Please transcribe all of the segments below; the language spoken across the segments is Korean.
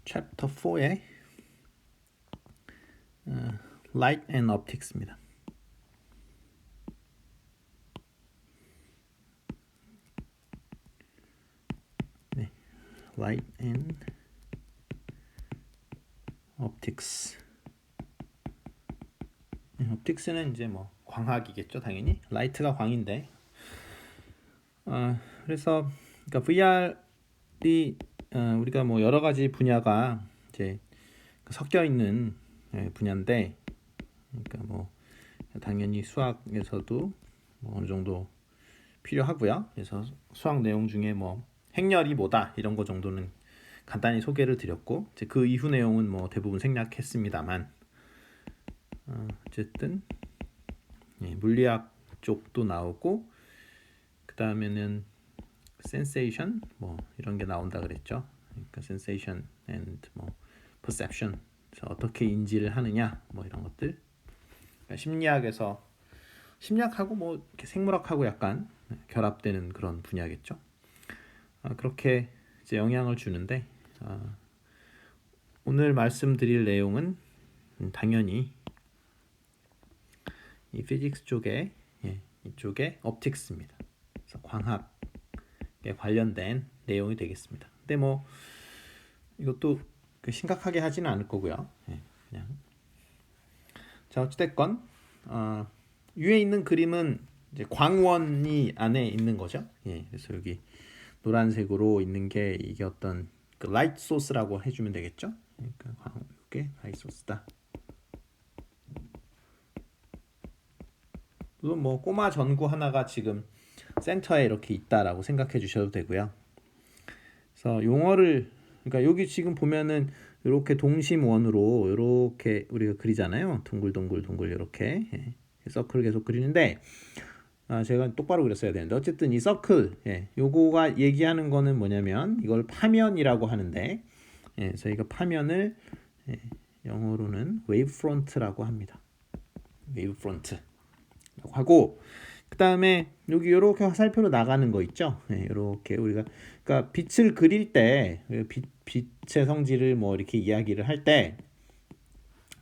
챕터 4의 Light and Optics입니다. 네, Light and Optics. 옵틱스는 이제 뭐 광학이겠죠, 당연히. 라이트가 광인데. 그래서 그러니까 VR이 우리가 뭐 여러 가지 분야가 이제 섞여 있는 분야인데, 그러니까 뭐 당연히 수학에서도 뭐 어느 정도 필요하고요. 그래서 수학 내용 중에 뭐 행렬이 뭐다 이런 거 정도는 간단히 소개를 드렸고, 이제 그 이후 내용은 뭐 대부분 생략했습니다만, 어쨌든 물리학 쪽도 나오고, 그 다음에는 sensation 뭐 이런 게 나온다 그랬죠. 그러니까 sensation and 뭐 perception, 어떻게 인지를 하느냐 뭐 이런 것들. 그러니까 심리학하고 뭐 이렇게 생물학하고 약간 결합되는 그런 분야겠죠. 그렇게 이제 영향을 주는데, 오늘 말씀드릴 내용은 당연히 이 피직스 쪽에 이쪽에 옵틱스입니다. 그래서 광학에 관련된 내용이 되겠습니다. 근데 뭐 이것도 심각하게 하지는 않을 거고요. 그냥 자, 어찌됐건 위에 있는 그림은 이제 광원이 안에 있는 거죠. 그래서 여기 노란색으로 있는 게 이게 어떤 그 라이트 소스라고 해주면 되겠죠. 그러니까 이게 라이트 소스다. 물론 뭐 꼬마 전구 하나가 지금 센터에 이렇게 있다라고 생각해 주셔도 되고요. 그래서 용어를, 그러니까 여기 지금 보면은 이렇게 동심원으로 이렇게 우리가 그리잖아요. 동글동글 이렇게 서클을 계속 그리는데, 제가 똑바로 그렸어야 되는데, 어쨌든 이 서클, 요거가 얘기하는 거는 뭐냐면 이걸 파면이라고 하는데, 저희가 파면을 영어로는 웨이브 프론트라고 합니다. 웨이브 프론트 하고, 그 다음에 여기 이렇게 화살표로 나가는 거 있죠. 이렇게 우리가 그러니까 빛을 그릴 때 빛의 성질을 뭐 이렇게 이야기를 할 때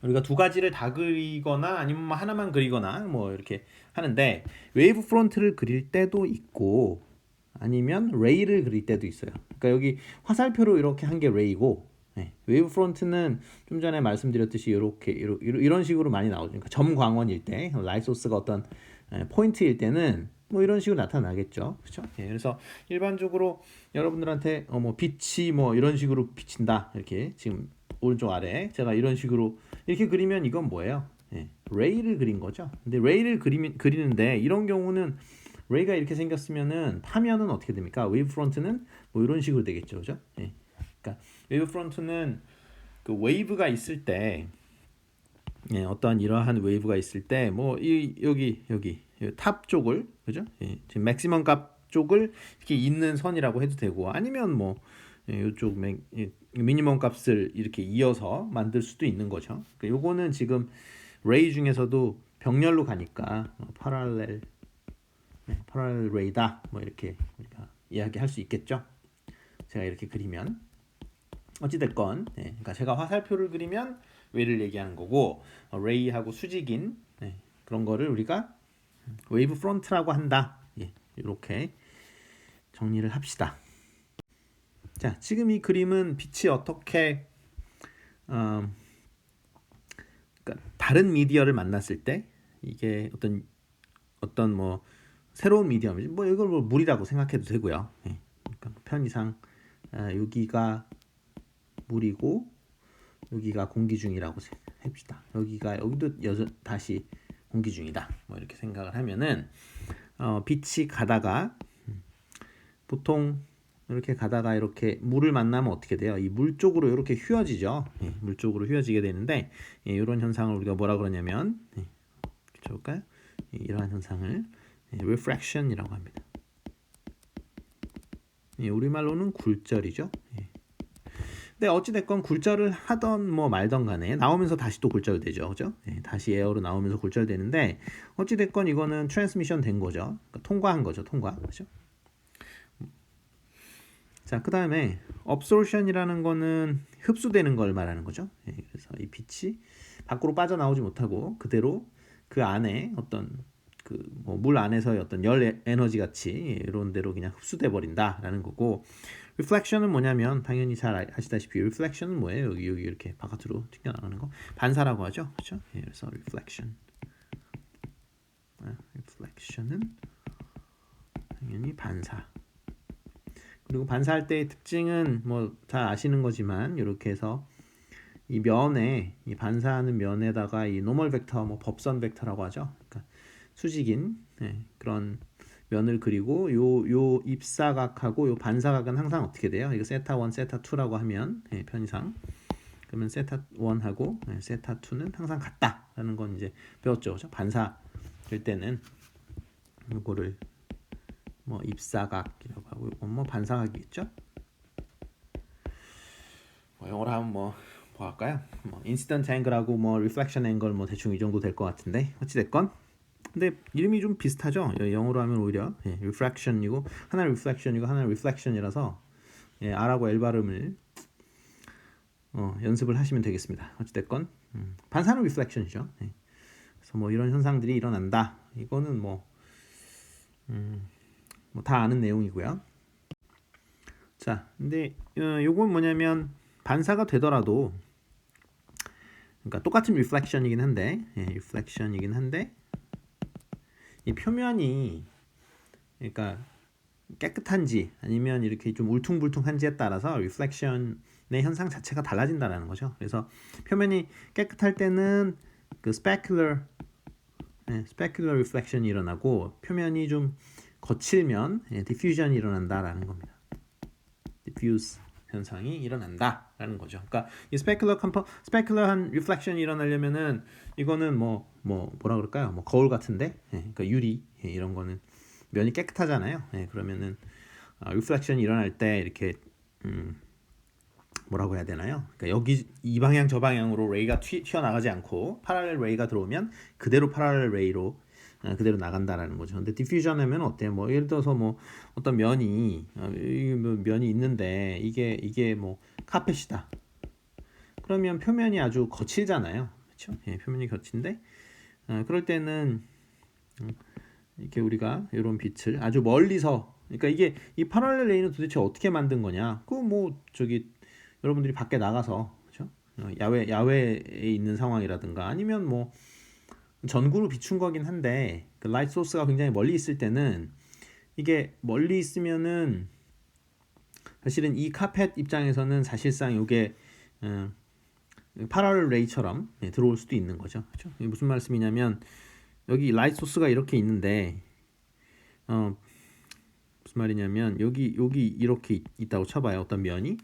우리가 두 가지를 다 그리거나 아니면 뭐 하나만 그리거나 뭐 이렇게 하는데, 웨이브 프론트를 그릴 때도 있고 아니면 레이를 그릴 때도 있어요. 그러니까 여기 화살표로 이렇게 한 게 레이고, 웨이브 프론트는 좀 전에 말씀드렸듯이 이런 식으로 많이 나오죠. 그러니까 점광원일 때, 라이트 소스가 어떤 포인트일 때는 뭐 이런 식으로 나타나겠죠. 그렇죠? 그래서 일반적으로 여러분들한테 뭐 빛이 뭐 이런 식으로 비친다, 이렇게 지금 오른쪽 아래 제가 이런 식으로 이렇게 그리면 이건 뭐예요? 레이를 그린 거죠. 근데 레이를 그리는데 이런 경우는 레이가 이렇게 생겼으면은 파면은 어떻게 됩니까? 웨이브 프론트는 뭐 이런 식으로 되겠죠, 그죠? 그러니까 웨이브 프론트는 그 웨이브가 있을 때, 어떠한 이러한 웨이브가 있을 때, 뭐 여기 탑 쪽을, 그죠? 지금 맥시멈 값 쪽을 이렇게 있는 선이라고 해도 되고, 아니면 뭐 이쪽 미니멈 값을 이렇게 이어서 만들 수도 있는 거죠. 그러니까 요거는 지금 레이 중에서도 병렬로 가니까 파랄렐 레이다 뭐 이렇게 우리가 이야기할 수 있겠죠. 제가 이렇게 그리면 어찌됐건, 그러니까 제가 화살표를 그리면 웨이를 얘기하는 거고, 레이하고 수직인 그런 거를 우리가 웨이브 프론트라고 한다. 이렇게 정리를 합시다. 자, 지금 이 그림은 빛이 어떻게 그러니까 다른 미디어를 만났을 때, 이게 어떤 뭐 새로운 미디어인지 뭐 이걸 뭐 물이라고 생각해도 되고요. 그러니까 편의상 여기가 물이고 여기가 공기 중이라고 합시다. 여기도 다시 공기 중이다. 뭐 이렇게 생각을 하면은 빛이 가다가 보통 이렇게 가다가 이렇게 물을 만나면 어떻게 돼요? 이 물 쪽으로 이렇게 휘어지죠. 물 쪽으로 휘어지게 되는데, 이런 현상을 우리가 뭐라 그러냐면, 볼까요? 이러한 현상을 refraction이라고 합니다. 우리말로는 굴절이죠. 근데 어찌됐건 굴절을 하던 뭐 말던 간에 나오면서 다시 또 굴절되죠, 그죠? 다시 에어로 나오면서 굴절되는데, 어찌됐건 이거는 트랜스미션 된 거죠. 그러니까 통과한 거죠, 통과, 그죠? 자, 그 다음에 absorption이라는 거는 흡수되는 걸 말하는 거죠. 예, 그래서 이 빛이 밖으로 빠져나오지 못하고 그대로 그 안에 어떤 그 뭐 물 안에서의 어떤 열 에너지 같이 이런 대로 그냥 흡수돼 버린다라는 거고, reflection은 뭐냐면 당연히 잘 아시다시피 reflection은 뭐예요? 여기 이렇게 바깥으로 튕겨나가는 거 반사라고 하죠, 그렇죠? 예, 그래서 reflection은 당연히 반사. 그리고 반사할 때의 특징은 뭐 잘 아시는 거지만 이렇게 해서 이 면에 이 반사하는 면에다가 이 노멀 벡터 뭐 법선 벡터라고 하죠. 그러니까 수직인 그런 면을 그리고 요 입사각하고 요 반사각은 항상 어떻게 돼요? 이거 세타 1, 세타 2라고 하면 편의상 그러면 세타 1하고 세타 2는 항상 같다라는 건 이제 배웠죠, 그렇죠? 반사 될 때는 이거를 뭐 입사각이라고 하고 이건 뭐 반사각이겠죠? 뭐 영어로 하면 뭐 할까요? 뭐 인시던트 앵글하고 뭐 리플렉션 앵글 뭐 대충 이 정도 될 것 같은데 어찌 됐건 근데 이름이 좀 비슷하죠. 영어로 하면 오히려 refraction이고 하나는 reflection이고 하나는 reflection이라서 R하고 L 발음을 연습을 하시면 되겠습니다. 어찌 됐건 반사는 reflection이죠. 그래서 뭐 이런 현상들이 일어난다. 이거는 뭐 다 아는 내용이고요. 자, 근데 요건 뭐냐면 반사가 되더라도 그러니까 똑같은 reflection이긴 한데 이 표면이 그러니까 깨끗한지 아니면 이렇게 좀 울퉁불퉁한지에 따라서 reflection의 현상 자체가 달라진다라는 거죠. 그래서 표면이 깨끗할 때는 그 specular reflection이 일어나고 표면이 좀 거칠면 diffusion이 일어난다라는 겁니다. diffuse 현상이 일어난다라는 거죠. 그러니까 이 specular한 reflection이 일어나려면은 이거는 뭐라 그럴까요? 뭐 거울 같은데, 그러니까 유리 이런 거는 면이 깨끗하잖아요. 그러면은 reflection이 일어날 때 이렇게 뭐라고 해야 되나요? 그러니까 여기 이 방향 저 방향으로 레이가 튀어나가지 않고 파랄렐 레이가 들어오면 그대로 파랄렐 레이로 그대로 나간다라는 거죠. 근데 디퓨전 하면 어때요? 뭐 예를 들어서 뭐 어떤 면이 면이 있는데 이게 뭐 카펫이다. 그러면 표면이 아주 거칠잖아요. 그렇죠? 표면이 거친데 그럴 때는 이렇게 우리가 이런 빛을 아주 멀리서 그러니까 이게 이 파랄렐 레이는 도대체 어떻게 만든 거냐? 그 뭐 저기 여러분들이 밖에 나가서 그렇죠? 야외에 있는 상황이라든가 아니면 뭐 전구로 비춘 거긴 한데 그 라이트 소스가 굉장히 멀리 있을 때는 이게 멀리 있으면은 사실은 이 카펫 입장에서는 사실상 이게 파랄렐 레이처럼 들어올 수도 있는 거죠. 그렇죠? 이게 무슨 말씀이냐면 여기 라이트 소스가 이렇게 있는데 무슨 말이냐면 여기 이렇게 있다고 쳐봐요. 어떤 면이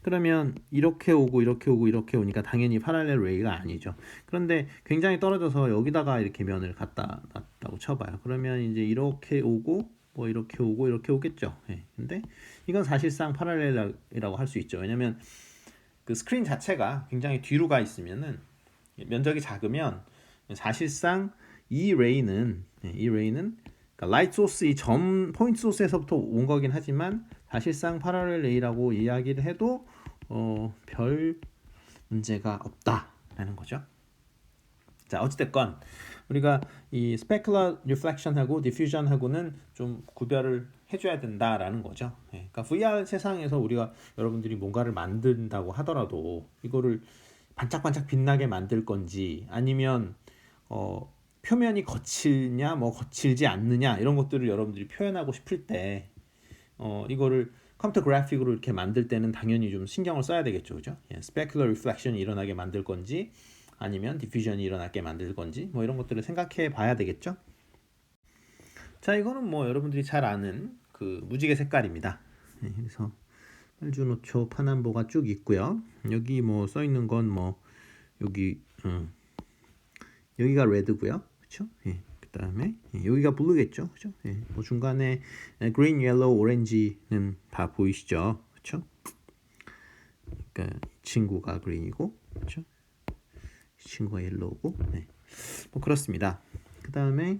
그러면 이렇게 오고 이렇게 오고 이렇게 오니까 당연히 파랄렐 레이가 아니죠. 그런데 굉장히 떨어져서 여기다가 이렇게 면을 갖다 놨다고 쳐봐요. 그러면 이제 이렇게 오고 뭐 이렇게 오고 이렇게 오겠죠. 근데 이건 사실상 파랄렐이라고 할 수 있죠. 왜냐면 그 스크린 자체가 굉장히 뒤로 가 있으면은 면적이 작으면 사실상 이 레이는 그러니까 라이트 소스 이 점 포인트 소스에서부터 온 거긴 하지만 사실상 파랄렐 레이라고 이야기를 해도 별 문제가 없다라는 거죠. 자, 어찌됐건 우리가 이 specular reflection하고 diffusion하고는 좀 구별을 해줘야 된다라는 거죠. 그러니까 VR 세상에서 우리가 여러분들이 뭔가를 만든다고 하더라도 이거를 반짝반짝 빛나게 만들 건지 아니면 표면이 거칠냐 뭐 거칠지 않느냐 이런 것들을 여러분들이 표현하고 싶을 때 이거를 컴퓨터 그래픽으로 이렇게 만들 때는 당연히 좀 신경을 써야 되겠죠, 그죠? specular reflection이 일어나게 만들 건지 아니면 diffusion이 일어나게 만들 건지 뭐 이런 것들을 생각해 봐야 되겠죠. 자, 이거는 뭐 여러분들이 잘 아는 그 무지개 색깔입니다. 그래서 빨주노초 파남보가 쭉 있고요. 여기 뭐 써 있는 건 뭐 여기가 레드고요, 그렇죠? 그다음에 여기가 블루겠죠, 그렇죠? 뭐 중간에 green, yellow, orange는 다 보이시죠, 그렇죠? 그러니까 친구가 green이고, 그렇죠? 친구가 yellow고, 뭐 그렇습니다. 그다음에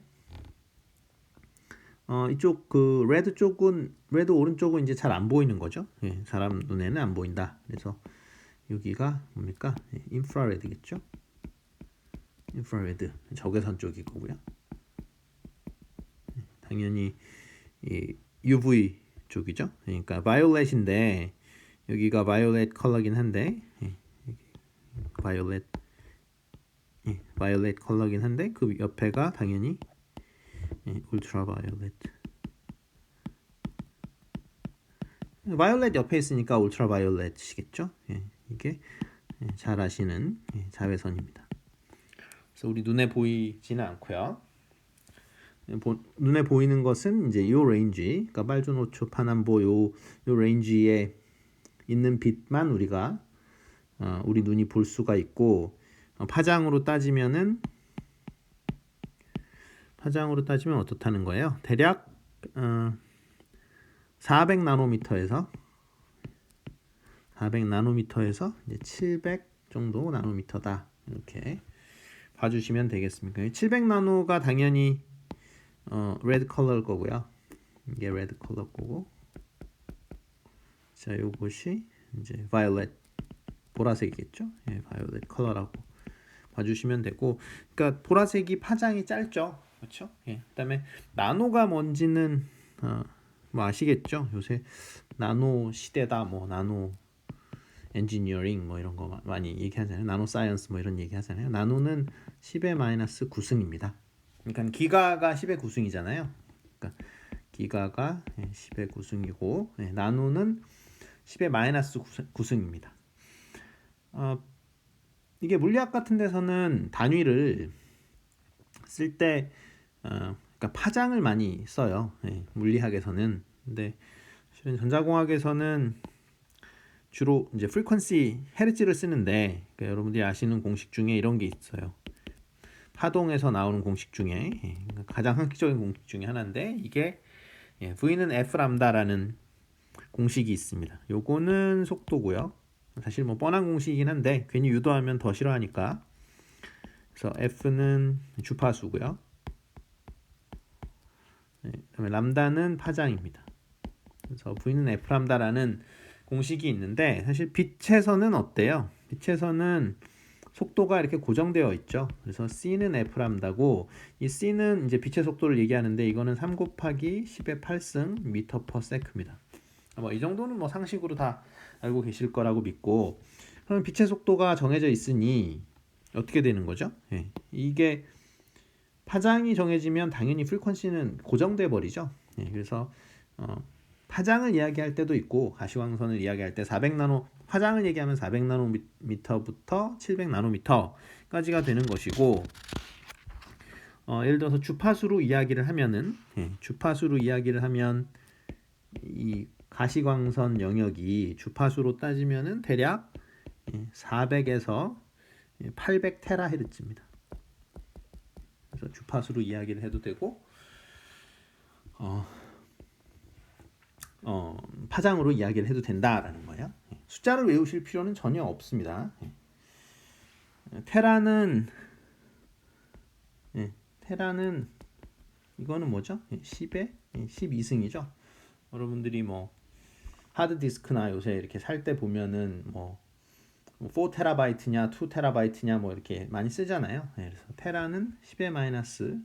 이쪽 그 레드 오른쪽은 이제 잘 안 보이는 거죠. 사람 눈에는 안 보인다. 그래서 여기가 뭡니까? 인프라레드겠죠? 인프라레드 적외선 쪽이 거고요. 당연히 이 UV 쪽이죠. 그러니까 바이올렛인데 여기가 바이올렛 컬러긴 한데 바이올렛 컬러긴 한데 그 옆에가 당연히 울트라 바이올렛. 바이올렛 옆에 있으니까 울트라 바이올렛이겠죠. 이게 잘 아시는 자외선입니다. 그래서 우리 눈에 보이지는 않고요. 눈에 보이는 것은 이제 요 레인지, 그러니까 빨주노초 파남보 요 레인지에 있는 빛만 우리가 우리 눈이 볼 수가 있고 파장으로 따지면 어떻다는 거예요? 대략 400 나노미터에서 이제 700 정도 나노미터다. 이렇게 봐주시면 되겠습니다. 700 나노가 당연히 레드 컬러일 거고요. 이게 레드 컬러 거고, 자, 요것이 이제 바이올렛 보라색이겠죠? 바이올렛 컬러라고 봐주시면 되고, 그러니까 보라색이 파장이 짧죠, 그렇죠? 그다음에 나노가 뭔지는 뭐 아시겠죠? 요새 나노 시대다, 뭐 나노 엔지니어링 뭐 이런 거 많이 얘기하잖아요. 나노 사이언스 뭐 이런 얘기하잖아요. 나노는 10의 마이너스 9승입니다. 그러니까 기가가 10의 9승이잖아요. 그러니까 기가가 10의 9승이고 나노는 10의 마이너스 9승입니다. 이게 물리학 같은 데서는 단위를 쓸 때 그러니까 파장을 많이 써요. 물리학에서는. 근데 실은 전자공학에서는 주로 이제 프리퀀시 헤르츠를 쓰는데, 그러니까 여러분들이 아시는 공식 중에 이런 게 있어요. 파동에서 나오는 공식 중에 가장 상식적인 공식 중에 하나인데, 이게 V는 F 람다라는 공식이 있습니다. 요거는 속도고요. 사실 뭐 뻔한 공식이긴 한데 괜히 유도하면 더 싫어하니까. 그래서 F는 주파수고요. 그다음에 람다는 파장입니다. 그래서 V는 F 람다라는 공식이 있는데, 사실 빛에서는 어때요? 빛에서는 속도가 이렇게 고정되어 있죠. 그래서 C는 F 람다고, 이 C는 이제 빛의 속도를 얘기하는데 이거는 3 곱하기 10의 8승 미터 퍼 세크입니다. 뭐 이 정도는 뭐 상식으로 다 알고 계실 거라고 믿고, 그럼 빛의 속도가 정해져 있으니 어떻게 되는 거죠? 이게 파장이 정해지면 당연히 프리퀀시는 고정돼 버리죠. 그래서 파장을 이야기할 때도 있고 가시광선을 이야기할 때 400나노 파장을 얘기하면 400나노미터부터 700나노미터까지가 되는 것이고, 예를 들어서 주파수로 이야기를 하면 이 가시광선 영역이 주파수로 따지면은 대략 400에서 800 테라헤르츠입니다. 그래서 주파수로 이야기를 해도 되고 파장으로 이야기를 해도 된다라는 거예요. 숫자를 외우실 필요는 전혀 없습니다. 테라는 이거는 뭐죠? 10의 12승이죠. 여러분들이 뭐 하드디스크나 요새 이렇게 살 때 보면은 뭐 4테라바이트냐 2테라바이트냐 뭐 이렇게 많이 쓰잖아요. 그래서 테라는 10의 마이너스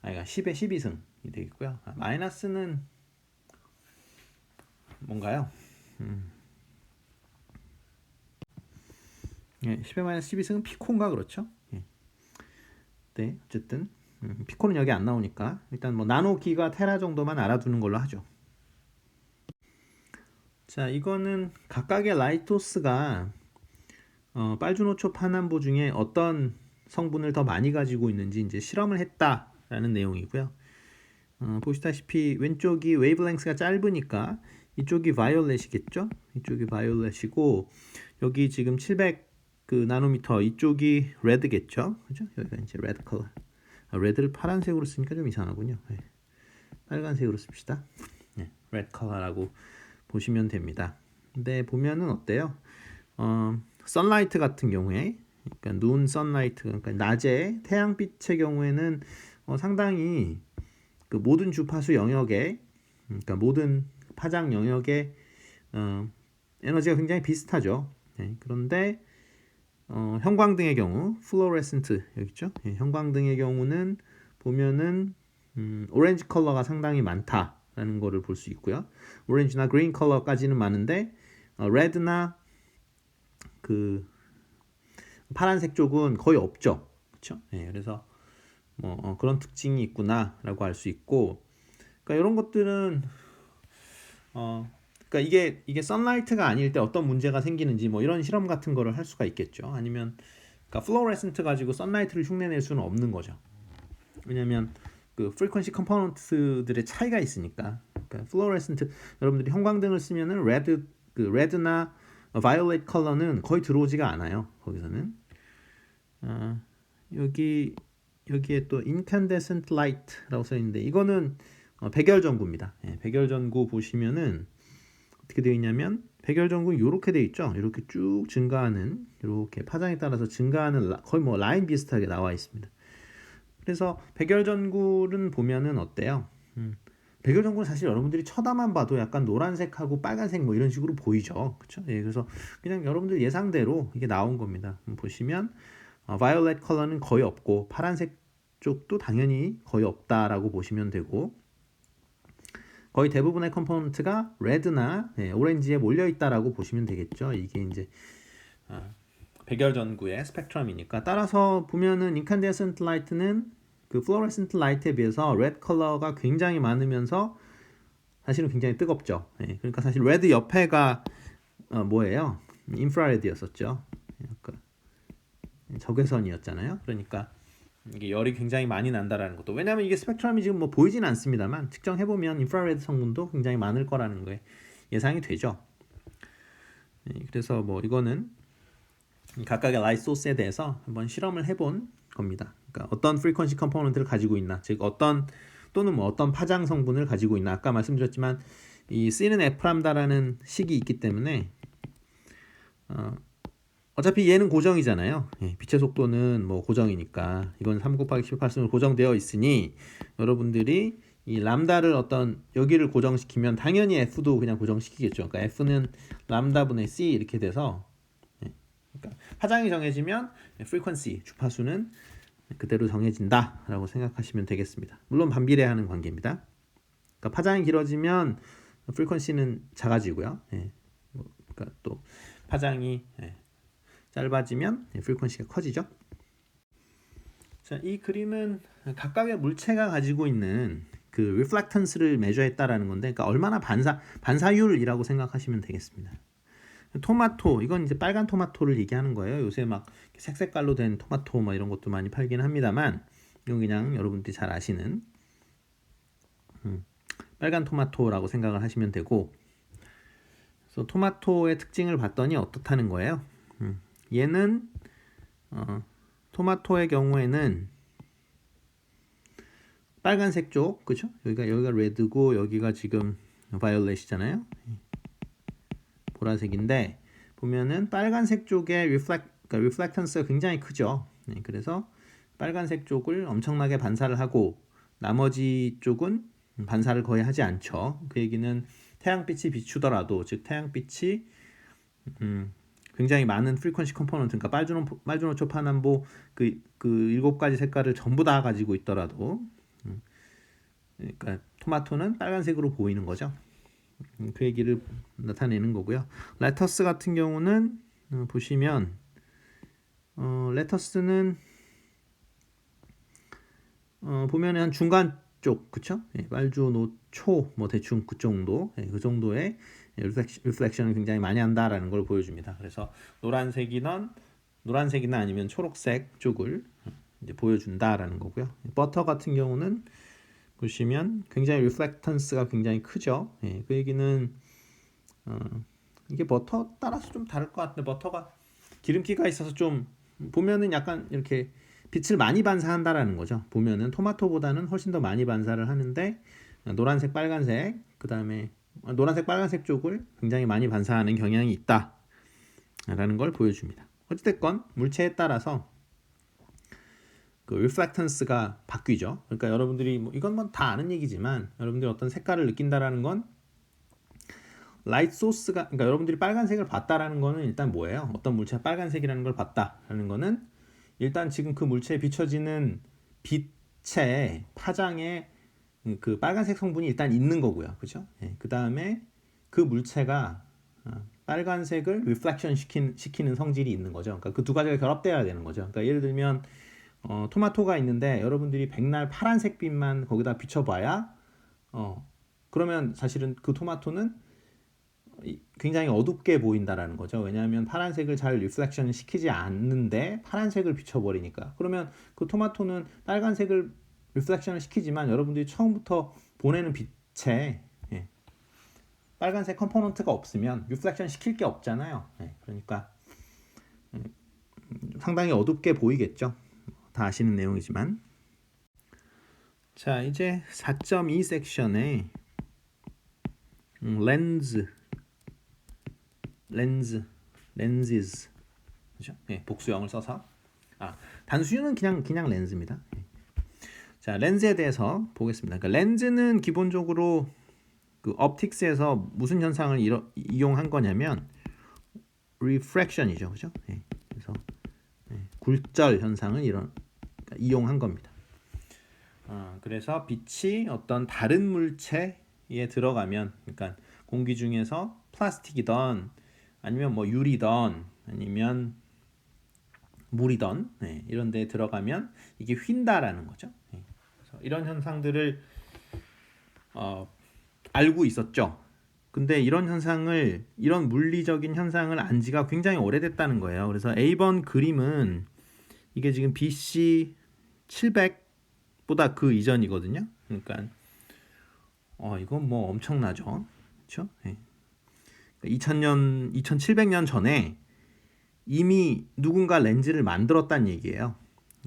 그러니까 10의 12승이 되겠고요. 마이너스는 뭔가요? 10의 마이너스 12승은 피코인가 그렇죠? 네, 어쨌든 피코는 여기 안 나오니까 일단 뭐 나노 기가 테라 정도만 알아두는 걸로 하죠. 자, 이거는 각각의 라이토스가 빨주노초 파남보 중에 어떤 성분을 더 많이 가지고 있는지 이제 실험을 했다라는 내용이고요. 보시다시피 왼쪽이 웨이브랭스가 짧으니까 이쪽이 바이올렛이겠죠? 이쪽이 바이올렛이고 여기 지금 700 그 나노미터 이쪽이 레드겠죠? 그죠? 여기가 이제 레드 컬러. 레드를 파란색으로 쓰니까 좀 이상하군요. 빨간색으로 씁시다. 레드 컬러라고 보시면 됩니다. 근데 보면은 어때요? 선라이트 같은 경우에, 그러니까 눈 선라이트, 그러니까 낮에 태양빛의 경우에는 상당히 그 모든 주파수 영역에, 그러니까 모든 파장 영역에 에너지가 굉장히 비슷하죠. 네, 그런데 형광등의 경우 플로레센트 여기 있죠. 예, 형광등의 경우는 보면은 오렌지 컬러가 상당히 많다라는 거를 볼 수 있고요. 오렌지나 그린 컬러까지는 많은데 레드나 그 파란색 쪽은 거의 없죠. 그렇죠? 예, 그래서 뭐 그런 특징이 있구나라고 알 수 있고, 그러니까 이런 것들은 그러니까 이게 선라이트가 아닐 때 어떤 문제가 생기는지 뭐 이런 실험 같은 거를 할 수가 있겠죠. 아니면 그러니까 플로레센트 가지고 선라이트를 흉내낼 수는 없는 거죠. 왜냐하면 그 프리퀀시 컴포넌트들의 차이가 있으니까. 그러니까 플로레센트 여러분들이 형광등을 쓰면은 레드나 바이올렛 컬러는 거의 들어오지가 않아요. 거기서는 여기에 또 incandescent light라고 써 있는데 이거는 백열전구입니다. 예, 백열전구 보시면은 어떻게 되어 있냐면 백열전구 이렇게 되어 있죠. 이렇게 쭉 증가하는 이렇게 파장에 따라서 증가하는 거의 뭐 라인 비슷하게 나와 있습니다. 그래서 백열전구는 보면은 어때요? 백열전구는 사실 여러분들이 쳐다만 봐도 약간 노란색하고 빨간색 뭐 이런 식으로 보이죠. 그렇죠? 예, 그래서 그냥 여러분들 예상대로 이게 나온 겁니다. 보시면 바이올렛 컬러는 거의 없고 파란색 쪽도 당연히 거의 없다라고 보시면 되고 거의 대부분의 컴포넌트가 레드나 오렌지에 몰려 있다라고 보시면 되겠죠. 이게 이제 백열전구의 스펙트럼이니까 따라서 보면은 인칸데센트 라이트는 그 플로레센트 라이트에 비해서 레드 컬러가 굉장히 많으면서 사실은 굉장히 뜨겁죠. 그러니까 사실 레드 옆에가 뭐예요? 인프라레드였었죠. 적외선이었잖아요. 그러니까 이게 열이 굉장히 많이 난다라는 것도 왜냐하면 이게 스펙트럼이 지금 뭐 보이진 않습니다만 측정해 보면 인프라레드 성분도 굉장히 많을 거라는 거에 예상이 되죠. 그래서 뭐 이거는 각각의 라이트 소스에 대해서 한번 실험을 해본 겁니다. 그러니까 어떤 프리퀀시 컴포넌트를 가지고 있나, 즉 어떤 또는 뭐 어떤 파장 성분을 가지고 있나. 아까 말씀드렸지만 이 C는 F람다라는 식이 있기 때문에 어차피 얘는 고정이잖아요. 빛의 속도는 뭐 고정이니까 이건 3 곱하기 18승으로 고정되어 있으니 여러분들이 이 람다를 어떤 여기를 고정시키면 당연히 F도 그냥 고정시키겠죠. 그러니까 F는 람다분의 C 이렇게 돼서 그러니까 파장이 정해지면 frequency 주파수는 그대로 정해진다라고 생각하시면 되겠습니다. 물론 반비례하는 관계입니다. 그러니까 파장이 길어지면 frequency는 작아지고요. 그러니까 또 파장이 짧아지면 frequency가 커지죠. 자, 이 그림은 각각의 물체가 가지고 있는 그 reflectance를 매저했다라는 건데, 그러니까 얼마나 반사율이라고 생각하시면 되겠습니다. 토마토, 이건 이제 빨간 토마토를 얘기하는 거예요. 요새 막 색깔로 된 토마토 막 이런 것도 많이 팔긴 합니다만, 이건 그냥 여러분들이 잘 아시는 빨간 토마토라고 생각을 하시면 되고, 그래서 토마토의 특징을 봤더니 어떻다는 거예요. 얘는 토마토의 경우에는 빨간색 쪽, 그죠? 여기가 레드고 여기가 지금 바이올렛이잖아요. 보라색인데 보면은 빨간색 쪽에 그러니까 리플렉턴스가 굉장히 크죠. 그래서 빨간색 쪽을 엄청나게 반사를 하고 나머지 쪽은 반사를 거의 하지 않죠. 그 얘기는 태양빛이 비추더라도, 즉 태양빛이 굉장히 많은 프리퀀시 컴포넌트, 그러니까 빨주노 초파남보 그 7가지 색깔을 전부 다 가지고 있더라도, 그러니까 토마토는 빨간색으로 보이는 거죠. 그 얘기를 나타내는 거고요. 레터스 같은 경우는 보시면 레터스는 보면 한 중간 쪽, 그쵸? 빨주, 노초, 뭐 대충 그 정도, 그 정도의 리플렉션을 굉장히 많이 한다라는 걸 보여줍니다. 그래서 노란색이나 아니면 초록색 쪽을 이제 보여준다라는 거고요. 버터 같은 경우는 보시면 굉장히 리플렉턴스가 굉장히 크죠. 그 얘기는 이게 버터 따라서 좀 다를 것 같은데 버터가 기름기가 있어서 좀 보면은 약간 이렇게 빛을 많이 반사한다라는 거죠. 보면은 토마토보다는 훨씬 더 많이 반사를 하는데 노란색, 빨간색, 그 다음에 노란색, 빨간색 쪽을 굉장히 많이 반사하는 경향이 있다라는 걸 보여줍니다. 어찌됐건 물체에 따라서 그 reflectance가 바뀌죠. 그러니까 여러분들이 뭐 이건 뭐 다 아는 얘기지만 여러분들이 어떤 색깔을 느낀다라는 건 라이트 소스가 그러니까 여러분들이 빨간색을 봤다라는 거는 일단 뭐예요? 어떤 물체가 빨간색이라는 걸 봤다라는 거는 일단 지금 그 물체에 비춰지는 빛의 파장에 그 빨간색 성분이 일단 있는 거고요. 그죠? 예, 그 다음에 그 물체가 빨간색을 리플렉션 시키는 성질이 있는 거죠. 그러니까 그 두 가지가 결합돼야 되는 거죠. 그러니까 예를 들면 토마토가 있는데 여러분들이 백날 파란색 빛만 거기다 비춰봐야 그러면 사실은 그 토마토는 굉장히 어둡게 보인다라는 거죠. 왜냐하면 파란색을 잘 리플렉션 시키지 않는데 파란색을 비춰버리니까. 그러면 그 토마토는 빨간색을 리플렉션을 시키지만 여러분들이 처음부터 보내는 빛에 빨간색 컴포넌트가 없으면 리플렉션 시킬 게 없잖아요. 그러니까 상당히 어둡게 보이겠죠. 다 아시는 내용이지만. 자, 이제 4.2 섹션에 lenses 그죠? 복수형을 써서 단수유는 그냥 렌즈입니다. 자, 렌즈에 대해서 보겠습니다. 그러니까 렌즈는 기본적으로 그 옵틱스에서 무슨 현상을 이용한 거냐면 refraction이죠, 그죠? 그래서 굴절 현상을 그러니까 이용한 겁니다. 그래서 빛이 어떤 다른 물체에 들어가면, 그러니까 공기 중에서 플라스틱이던 아니면 뭐 유리던 아니면 물이던 이런 데에 들어가면 이게 휜다라는 거죠. 그래서 이런 현상들을 알고 있었죠. 근데 이런 물리적인 현상을 안 지가 굉장히 오래됐다는 거예요. 그래서 A번 그림은 이게 지금 BC 700보다 그 이전이거든요. 그러니까 이건 뭐 엄청나죠. 그렇죠? 2700년 전에 이미 누군가 렌즈를 만들었다는 얘기예요.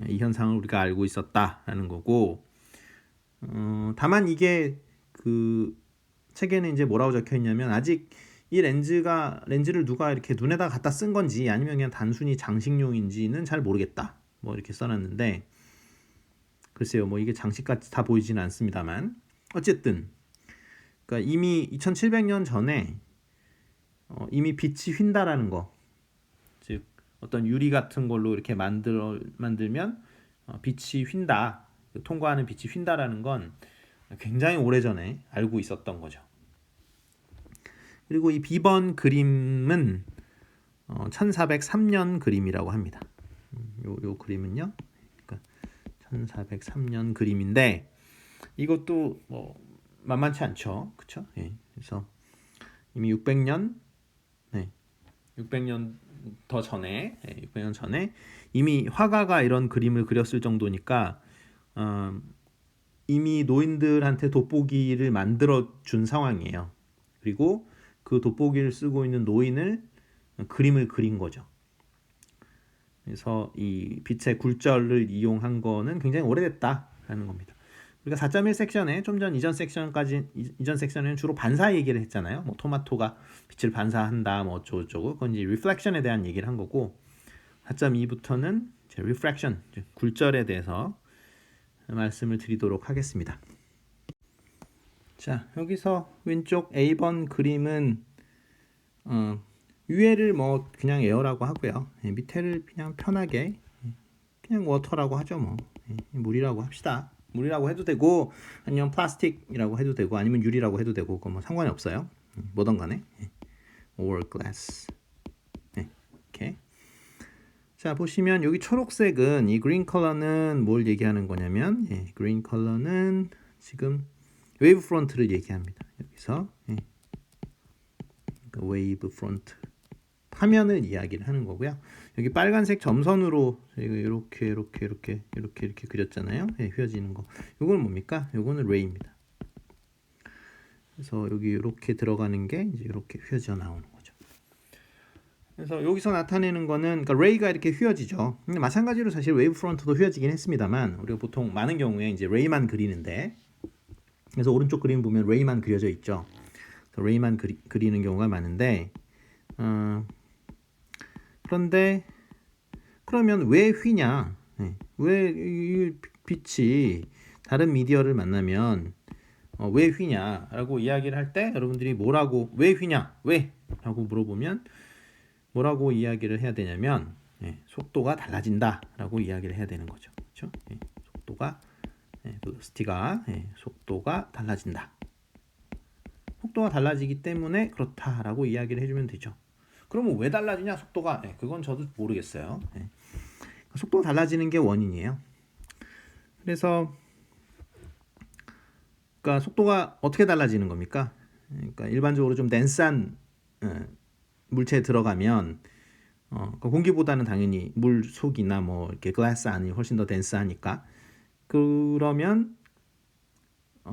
이 현상을 우리가 알고 있었다라는 거고, 다만 이게 그 책에는 이제 뭐라고 적혀 있냐면 아직 이 렌즈를 누가 이렇게 눈에다 갖다 쓴 건지 아니면 그냥 단순히 장식용인지는 잘 모르겠다. 뭐 이렇게 써놨는데 글쎄요, 뭐 이게 장식같이 다 보이지는 않습니다만 어쨌든 그러니까 이미 2700년 전에 이미 빛이 휜다라는 거, 즉 어떤 유리 같은 걸로 이렇게 만들면 빛이 휜다, 통과하는 빛이 휜다라는 건 굉장히 오래전에 알고 있었던 거죠. 그리고 이 B번 그림은 1403년 그림이라고 합니다. 요 그림은요, 그러니까 1403년 그림인데 이것도 뭐 만만치 않죠, 그렇죠? 그래서 이미 600년 더 전에 600년 전에 이미 화가가 이런 그림을 그렸을 정도니까 이미 노인들한테 돋보기를 만들어 준 상황이에요. 그리고 그 돋보기를 쓰고 있는 노인을 그림을 그린 거죠. 그래서 이 빛의 굴절을 이용한 거는 굉장히 오래됐다라는 겁니다. 우리가 4.1 섹션에 좀 전 이전 섹션에는 주로 반사 얘기를 했잖아요. 뭐 토마토가 빛을 반사한다, 뭐 어쩌고저쩌고. 그건 이제 리플렉션에 대한 얘기를 한 거고, 4.2부터는 리프랙션, 굴절에 대해서 말씀을 드리도록 하겠습니다. 자, 여기서 왼쪽 A번 그림은 위에를 뭐 그냥 에어라고 하고요. 밑에를 그냥 편하게 그냥 워터라고 하죠. 뭐 물이라고 합시다. 물이라고 해도 되고 아니면 플라스틱이라고 해도 되고 아니면 유리라고 해도 되고 그건 뭐 상관이 없어요. 뭐든 간에 or glass. 이렇게. 자, 보시면 여기 초록색은 이 그린 컬러는 뭘 얘기하는 거냐면 그린 컬러는 지금 웨이브 프론트를 얘기합니다. 여기서 웨이브 프론트 화면을 이야기를 하는 거고요. 여기 빨간색 점선으로 이렇게 그렸잖아요. 휘어지는 거. 이거는 뭡니까? 이거는 레이입니다. 그래서 여기 이렇게 들어가는 게 이제 이렇게 휘어져 나오는 거죠. 그래서 여기서 나타내는 거는 그러니까 레이가 이렇게 휘어지죠. 근데 마찬가지로 사실 웨이브 프론트도 휘어지긴 했습니다만 우리가 보통 많은 경우에 이제 레이만 그리는데, 그래서 오른쪽 그림 보면 레이만 그려져 있죠. 그래서 레이만 그리는 경우가 많은데 그런데 그러면 왜 휘냐? 왜 이 빛이 다른 미디어를 만나면 왜 휘냐라고 이야기를 할 때 여러분들이 뭐라고 왜 휘냐 왜? 라고 물어보면 뭐라고 이야기를 해야 되냐면 속도가 달라진다라고 이야기를 해야 되는 거죠. 그렇죠? 속도가 velocity가 속도가 달라진다. 속도가 달라지기 때문에 그렇다라고 이야기를 해주면 되죠. 그러면 왜 달라지냐 속도가? 그건 저도 모르겠어요. 속도가 달라지는 게 원인이에요. 그래서 그러니까 속도가 어떻게 달라지는 겁니까? 그러니까 일반적으로 좀 덴스한 물체에 들어가면 그 공기보다는 당연히 물 속이나 뭐 이렇게 글라스 안이 훨씬 더 덴스하니까 그러면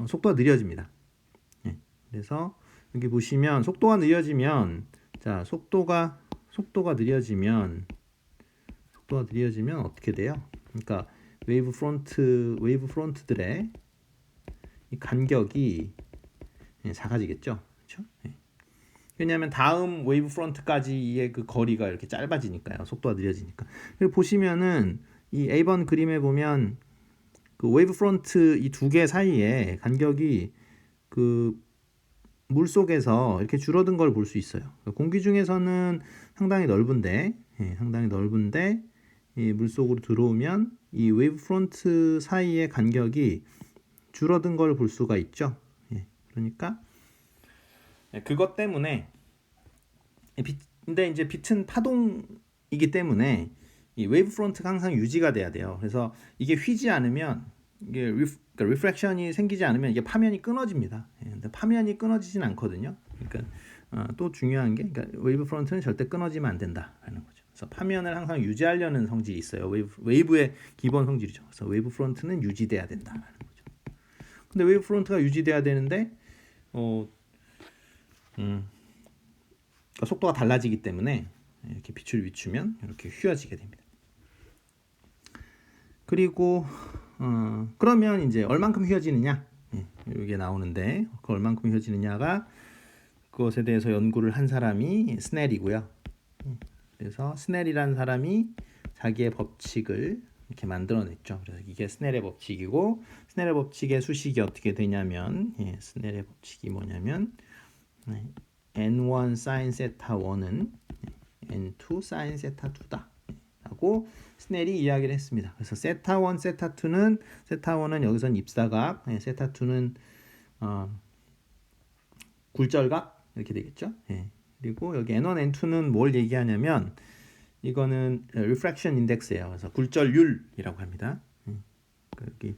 속도가 느려집니다. 그래서 여기 보시면 속도가 느려지면 자 속도가 느려지면 어떻게 돼요? 그러니까 웨이브 프론트들의 이 간격이 작아지겠죠. 그렇죠? 왜냐하면 다음 웨이브 프론트까지의 그 거리가 이렇게 짧아지니까요. 속도가 느려지니까. 그리고 보시면은 이 A번 그림에 보면 그 웨이브 프론트 이 두 개 사이에 간격이 그 물 속에서 이렇게 줄어든 걸 볼 수 있어요. 공기 중에서는 상당히 넓은데 이 물 속으로 들어오면 이 웨이브 프론트 사이의 간격이 줄어든 걸 볼 수가 있죠. 그러니까 그것 때문에 근데 이제 빛은 파동이기 때문에 이 웨이브 프론트가 항상 유지가 돼야 돼요. 그래서 이게 휘지 않으면 이게 그러니까 리프렉션이 생기지 않으면 이게 파면이 끊어집니다. 근데 파면이 끊어지진 않거든요. 그러니까 또 중요한 게 그러니까 웨이브 프론트는 절대 끊어지면 안 된다라는 거죠. 그래서 파면을 항상 유지하려는 성질이 있어요. 웨이브의 기본 성질이죠. 그래서 웨이브 프론트는 유지돼야 된다라는 거죠. 근데 웨이브 프론트가 유지돼야 되는데 그러니까 속도가 달라지기 때문에 이렇게 빛을 비추면 이렇게 휘어지게 됩니다. 그리고 그러면 이제 얼만큼 휘어지느냐 이게 나오는데 그 얼만큼 휘어지느냐가 그것에 대해서 연구를 한 사람이 스넬이고요. 그래서 스넬이라는 사람이 자기의 법칙을 이렇게 만들어냈죠. 그래서 이게 스넬의 법칙이고 스넬의 법칙의 수식이 어떻게 되냐면 스넬의 법칙이 뭐냐면 n1 sin 세타 1은 n2 sin 세타 2다 하고 스넬이 이야기를 했습니다. 그래서 세타 1, 세타 2는 여기선 입사각, 세타 2는 굴절각 이렇게 되겠죠. 그리고 여기 n1, n2는 뭘 얘기하냐면 이거는 refraction index예요. 그래서 굴절률이라고 합니다. 여기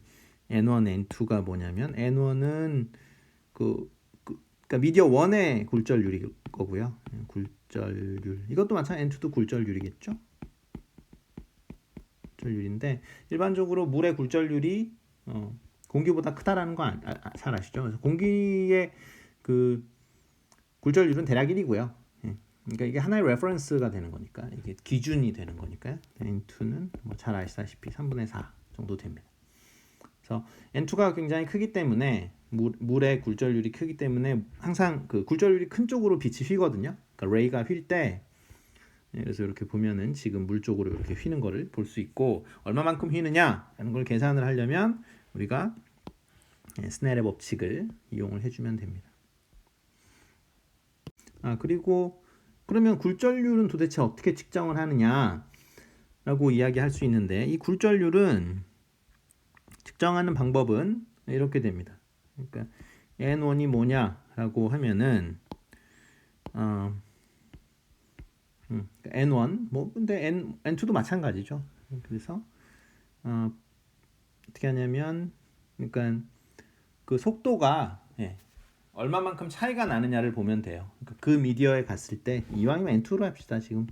n1, n2가 뭐냐면 n1은 그러니까 미디어 1의 굴절률일 거고요. 굴절률. 이것도 마찬가지 n2도 굴절률이겠죠. 굴절률인데 일반적으로 물의 굴절률이 공기보다 크다라는 거 잘 아시죠? 그래서 공기의 그 굴절률은 대략 1이고요. 그러니까 이게 하나의 레퍼런스가 되는 거니까 이게 기준이 되는 거니까요. N2는 뭐 잘 아시다시피 3분의 4 정도 됩니다. 그래서 N2가 굉장히 크기 때문에 물의 굴절률이 크기 때문에 항상 그 굴절률이 큰 쪽으로 빛이 휘거든요. 그러니까 레이가 휠 때 그래서 이렇게 보면은 지금 물 쪽으로 이렇게 휘는 거를 볼 수 있고 얼마만큼 휘느냐라는 걸 계산을 하려면 우리가 스넬의 법칙을 이용을 해주면 됩니다. 그리고 그러면 굴절률은 도대체 어떻게 측정을 하느냐라고 이야기할 수 있는데 이 굴절률은 측정하는 방법은 이렇게 됩니다. 그러니까 N1이 뭐냐라고 하면은 N1 뭐 근데 N2도 마찬가지죠. 그래서 어떻게 하냐면 그러니까 그 속도가 얼마만큼 차이가 나느냐를 보면 돼요. 그러니까 그 미디어에 갔을 때 이왕이면 N2로 합시다 지금.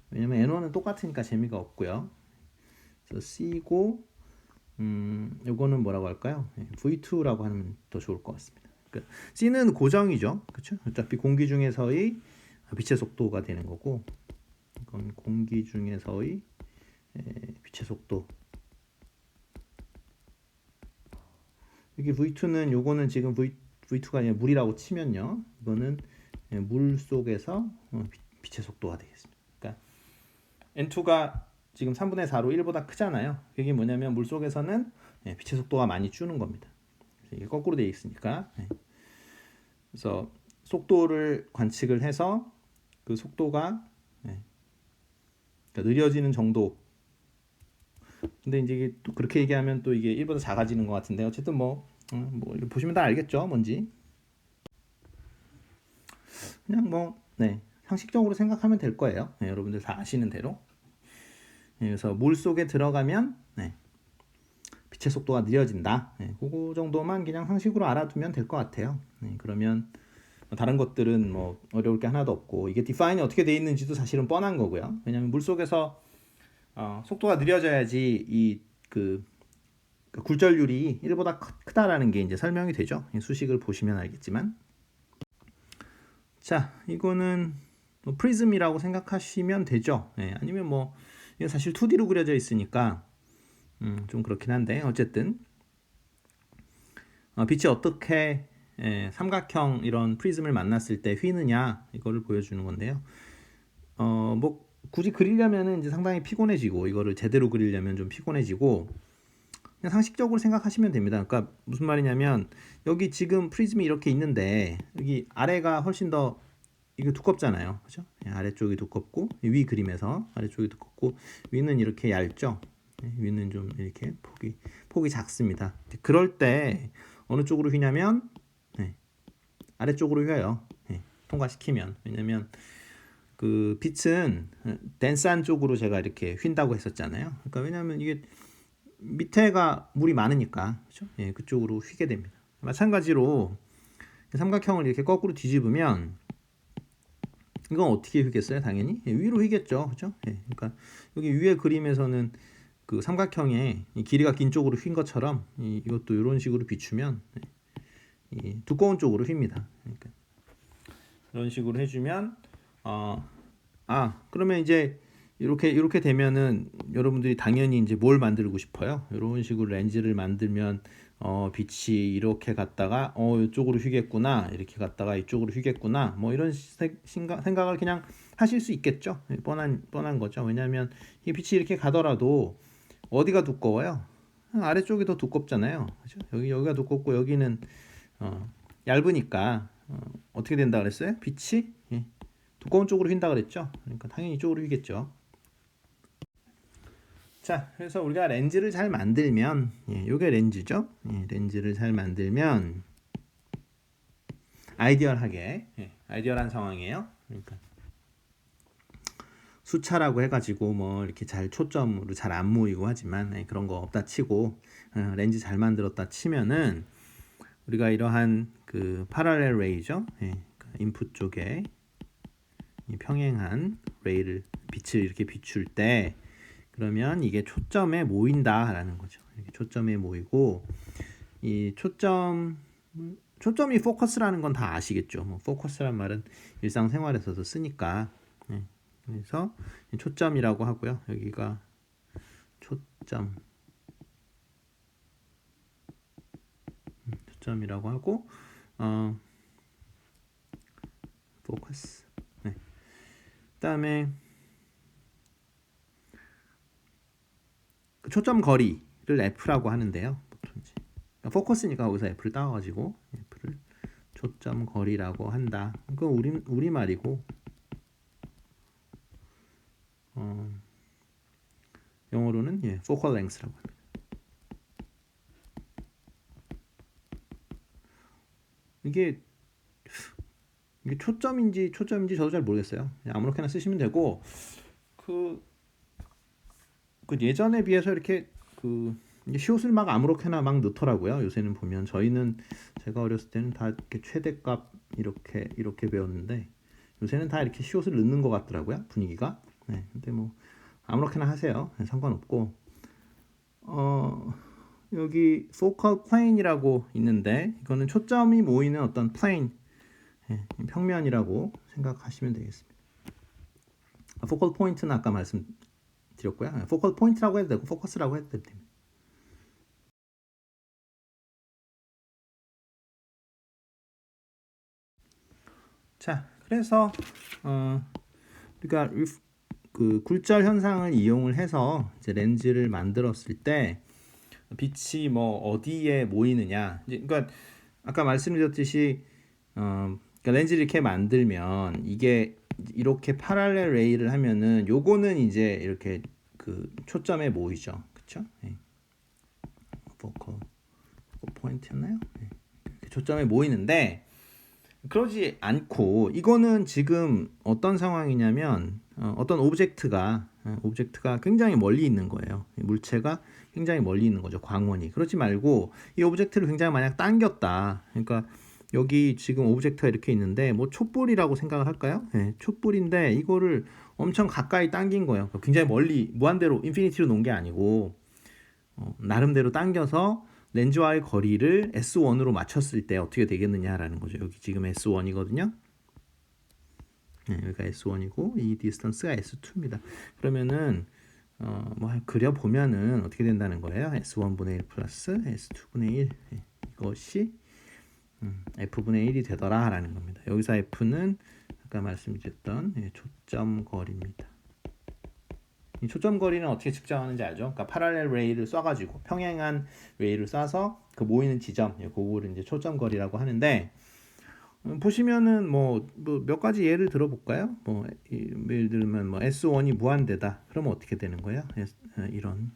왜냐면 N1은 똑같으니까 재미가 없고요. 그래서 C고 요거는 뭐라고 할까요? V2라고 하면 더 좋을 것 같습니다. 그러니까 C는 고정이죠. 그렇죠? 어차피 공기 중에서의 빛의 속도가 되는 거고 이건 공기 중에서의 빛의 속도. 여기 V2는 요거는 지금 V2가 아니라 물이라고 치면요. 이거는 물 속에서 빛의 속도가 되겠습니다. 그러니까 N2가 지금 3분의 4로 1보다 크잖아요. 이게 뭐냐면 물 속에서는 빛의 속도가 많이 주는 겁니다. 이게 거꾸로 되어 있으니까. 그래서 속도를 관측을 해서 그 속도가 그러니까 느려지는 정도. 근데 이제 이게 또 그렇게 얘기하면 또 이게 1보다 작아지는 것 같은데 어쨌든 뭐 보시면 다 알겠죠, 뭔지. 그냥 뭐 상식적으로 생각하면 될 거예요. 여러분들 다 아시는 대로. 그래서 물 속에 들어가면 빛의 속도가 느려진다. 그거 정도만 그냥 상식으로 알아두면 될 것 같아요. 그러면 다른 것들은 뭐 어려울 게 하나도 없고 이게 디파인이 어떻게 돼 있는지도 사실은 뻔한 거고요. 왜냐하면 물 속에서 속도가 느려져야지 이그 굴절률이 1보다 크다라는 게 이제 설명이 되죠. 수식을 보시면 알겠지만. 자, 이거는 뭐 프리즘이라고 생각하시면 되죠. 아니면 뭐 이거 사실 2D로 그려져 있으니까 좀 그렇긴 한데 어쨌든 빛이 어떻게 삼각형 이런 프리즘을 만났을 때 휘느냐 이거를 보여주는 건데요. 뭐 굳이 그리려면은 이제 상당히 피곤해지고 이거를 제대로 그리려면 좀 피곤해지고 그냥 상식적으로 생각하시면 됩니다. 그러니까 무슨 말이냐면 여기 지금 프리즘이 이렇게 있는데 여기 아래가 훨씬 더 이게 두껍잖아요. 그죠? 아래쪽이 두껍고 위 그림에서 아래쪽이 두껍고 위는 이렇게 얇죠. 위는 좀 이렇게 폭이 작습니다. 그럴 때 어느 쪽으로 휘냐면 아래쪽으로 휘어요. 통과시키면. 왜냐면 그 빛은 덴스한 쪽으로 제가 이렇게 휜다고 했었잖아요. 그러니까 왜냐면 이게 밑에가 물이 많으니까 그렇죠? 그쪽으로 휘게 됩니다. 마찬가지로 삼각형을 이렇게 거꾸로 뒤집으면 이건 어떻게 휘겠어요? 당연히 위로 휘겠죠, 그렇죠? 그러니까 여기 위에 그림에서는 그 삼각형의 길이가 긴 쪽으로 휜 것처럼 이것도 이런 식으로 비추면 두꺼운 쪽으로 휩니다. 그러니까 이런 식으로 해주면 그러면 이제 이렇게 되면은 여러분들이 당연히 이제 뭘 만들고 싶어요? 이런 식으로 렌즈를 만들면 빛이 이렇게 갔다가 이쪽으로 휘겠구나, 이렇게 갔다가 이쪽으로 휘겠구나, 뭐 이런 생각을 그냥 하실 수 있겠죠. 뻔한 거죠. 왜냐하면 이 빛이 이렇게 가더라도 어디가 두꺼워요? 아래쪽이 더 두껍잖아요. 그렇죠? 여기가 두껍고 여기는 얇으니까 어떻게 된다 그랬어요? 빛이 두꺼운 쪽으로 휜다 그랬죠. 그러니까 당연히 이쪽으로 휘겠죠. 자, 그래서 우리가 렌즈를 잘 만들면 요게 렌즈죠. 렌즈를 잘 만들면 아이디얼한 상황이에요. 그러니까 수차라고 해가지고 뭐 이렇게 잘 초점으로 잘 안 모이고 하지만 그런 거 없다 치고 렌즈 잘 만들었다 치면은 우리가 이러한 그 파랄렐 레이죠. 인풋 쪽에 이 평행한 레이를 빛을 이렇게 비출 때 그러면 이게 초점에 모인다라는 거죠. 이렇게 초점에 모이고 이 초점이 포커스라는 건 다 아시겠죠. 뭐 포커스란 말은 일상생활에서도 쓰니까. 그래서 초점이라고 하고요. 여기가 초점이라고 하고 포커스. 그다음에 초점 거리를 F라고 하는데요. 그러니까 포커스니까 거기서 F를 따와가지고 F를 초점 거리라고 한다. 그건 우리 말이고 영어로는 focal length라고 합니다. 이게 초점인지 저도 잘 모르겠어요. 아무렇게나 쓰시면 되고 그 예전에 비해서 이렇게 시옷을 막 아무렇게나 막 넣더라고요. 요새는 보면 제가 어렸을 때는 다 이렇게 최대값 이렇게 배웠는데 요새는 다 이렇게 시옷을 넣는 것 같더라고요. 분위기가. 근데 뭐 아무렇게나 하세요. 상관없고 여기 focal plane이라고 있는데 이거는 초점이 모이는 어떤 plane 평면이라고 생각하시면 되겠습니다. focal point는 아까 말씀드렸고요. focal point라고 해도 되고 focus라고 해도 됩니다. 자, 그래서 우리가 그 굴절 현상을 이용을 해서 이제 렌즈를 만들었을 때 빛이 뭐 어디에 모이느냐. 그러니까 아까 말씀드렸듯이 그러니까 렌즈를 이렇게 만들면 이게 이렇게 파랄렐 레이를 하면은 요거는 이제 이렇게 그 초점에 모이죠. 그렇죠? 예. 포커 포인트였나요? 예. 초점에 모이는데 그러지 않고 이거는 지금 어떤 상황이냐면 어떤 오브젝트가 굉장히 멀리 있는 거예요. 물체가 굉장히 멀리 있는 거죠. 광원이. 그렇지 말고 이 오브젝트를 굉장히 만약 당겼다. 그러니까 여기 지금 오브젝트가 이렇게 있는데 뭐 촛불이라고 생각을 할까요? 네, 촛불인데 이거를 엄청 가까이 당긴 거예요. 굉장히 멀리 무한대로 인피니티로 놓은 게 아니고 나름대로 당겨서 렌즈와의 거리를 S1으로 맞췄을 때 어떻게 되겠느냐라는 거죠. 여기 지금 S1이거든요. 네, 여기가 S1이고 이 디스턴스가 S2입니다. 그러면은 뭐 그려 보면은 어떻게 된다는 거예요? S1분의 1 플러스 S2분의 1 이것이 F분의 1이 되더라라는 겁니다. 여기서 F는 아까 말씀드렸던 초점 거리입니다. 이 초점 거리는 어떻게 측정하는지 알죠? 그러니까 파랄렐 레이를 쏴가지고 평행한 레이를 쏴서 그 모이는 지점, 그거를 이제 초점 거리라고 하는데 보시면은 뭐 몇 가지 예를 들어볼까요? 뭐 예를 들면 뭐 S1이 무한대다. 그러면 어떻게 되는 거예요? 이런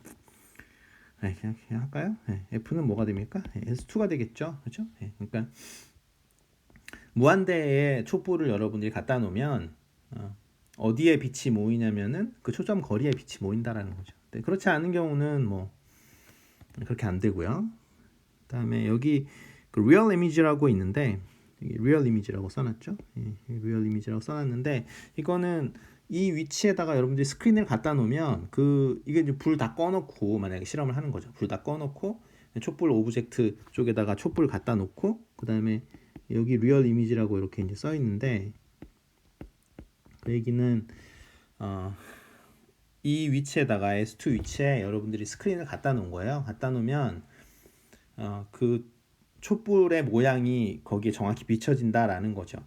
그냥 할까요? F는 뭐가 됩니까? S2가 되겠죠, 그렇죠? 그러니까 무한대에 촛불을 여러분들이 갖다 놓으면 어디에 빛이 모이냐면은 그 초점 거리에 빛이 모인다라는 거죠. 그렇지 않은 경우는 뭐 그렇게 안 되고요. 그다음에 여기 그 리얼 이미지라고 있는데 리얼 이미지라고 써놨죠. 리얼 이미지라고 써놨는데 이거는 이 위치에다가 여러분들이 스크린을 갖다 놓으면 이게 이제 불 다 꺼놓고 만약에 실험을 하는 거죠. 불 다 꺼놓고 촛불 오브젝트 쪽에다가 촛불 갖다 놓고 그다음에 여기 리얼 이미지라고 이렇게 이제 써 있는데 그 얘기는 이 위치에다가 S2 위치에 여러분들이 스크린을 갖다 놓은 거예요. 갖다 놓으면 그 촛불의 모양이 거기에 정확히 비춰진다라는 거죠.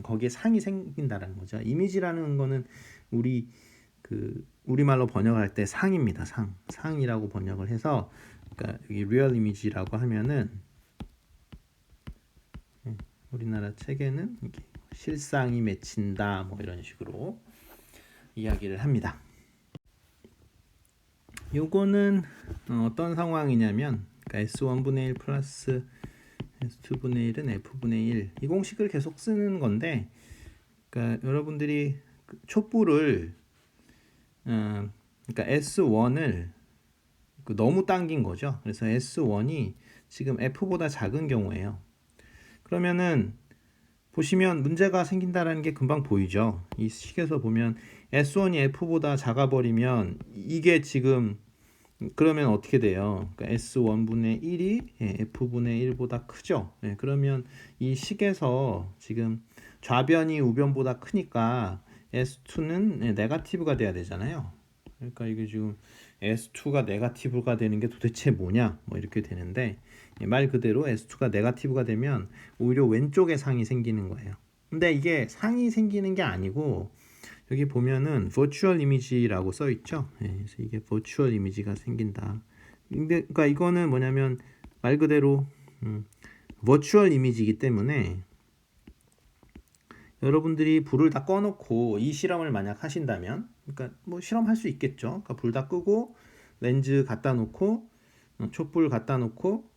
거기에 상이 생긴다라는 거죠. 이미지라는 거는 우리말로 번역할 때 상입니다. 상이라고 번역을 해서 그러니까 여기 리얼 이미지라고 하면은 우리나라 책에는 이렇게 실상이 맺힌다 뭐 이런 식으로 이야기를 합니다. 요거는 어떤 상황이냐면 그러니까 S1분의 1 플러스 S2분의 1은 F분의 1 이 공식을 계속 쓰는 건데 그러니까 여러분들이 촛불을 그러니까 S1을 너무 당긴 거죠. 그래서 S1이 지금 F보다 작은 경우에요. 그러면은 보시면 문제가 생긴다라는 게 금방 보이죠. 이 식에서 보면 S1이 F보다 작아버리면 이게 지금 그러면 어떻게 돼요? 그러니까 S1분의 1이 F분의 1보다 크죠. 그러면 이 식에서 지금 좌변이 우변보다 크니까 S2는 네거티브가 돼야 되잖아요. 그러니까 이게 지금 S2가 네거티브가 되는 게 도대체 뭐냐? 뭐 이렇게 되는데 말 그대로 S2가 네거티브가 되면 오히려 왼쪽에 상이 생기는 거예요. 근데 이게 상이 생기는 게 아니고 여기 보면은 virtual image라고 써 있죠. 그래서 이게 virtual image가 생긴다. 근데 그러니까 이거는 뭐냐면 말 그대로 virtual image이기 때문에 여러분들이 불을 다 꺼놓고 이 실험을 만약 하신다면, 그러니까 뭐 실험할 수 있겠죠. 그러니까 불 다 끄고 렌즈 갖다 놓고 촛불 갖다 놓고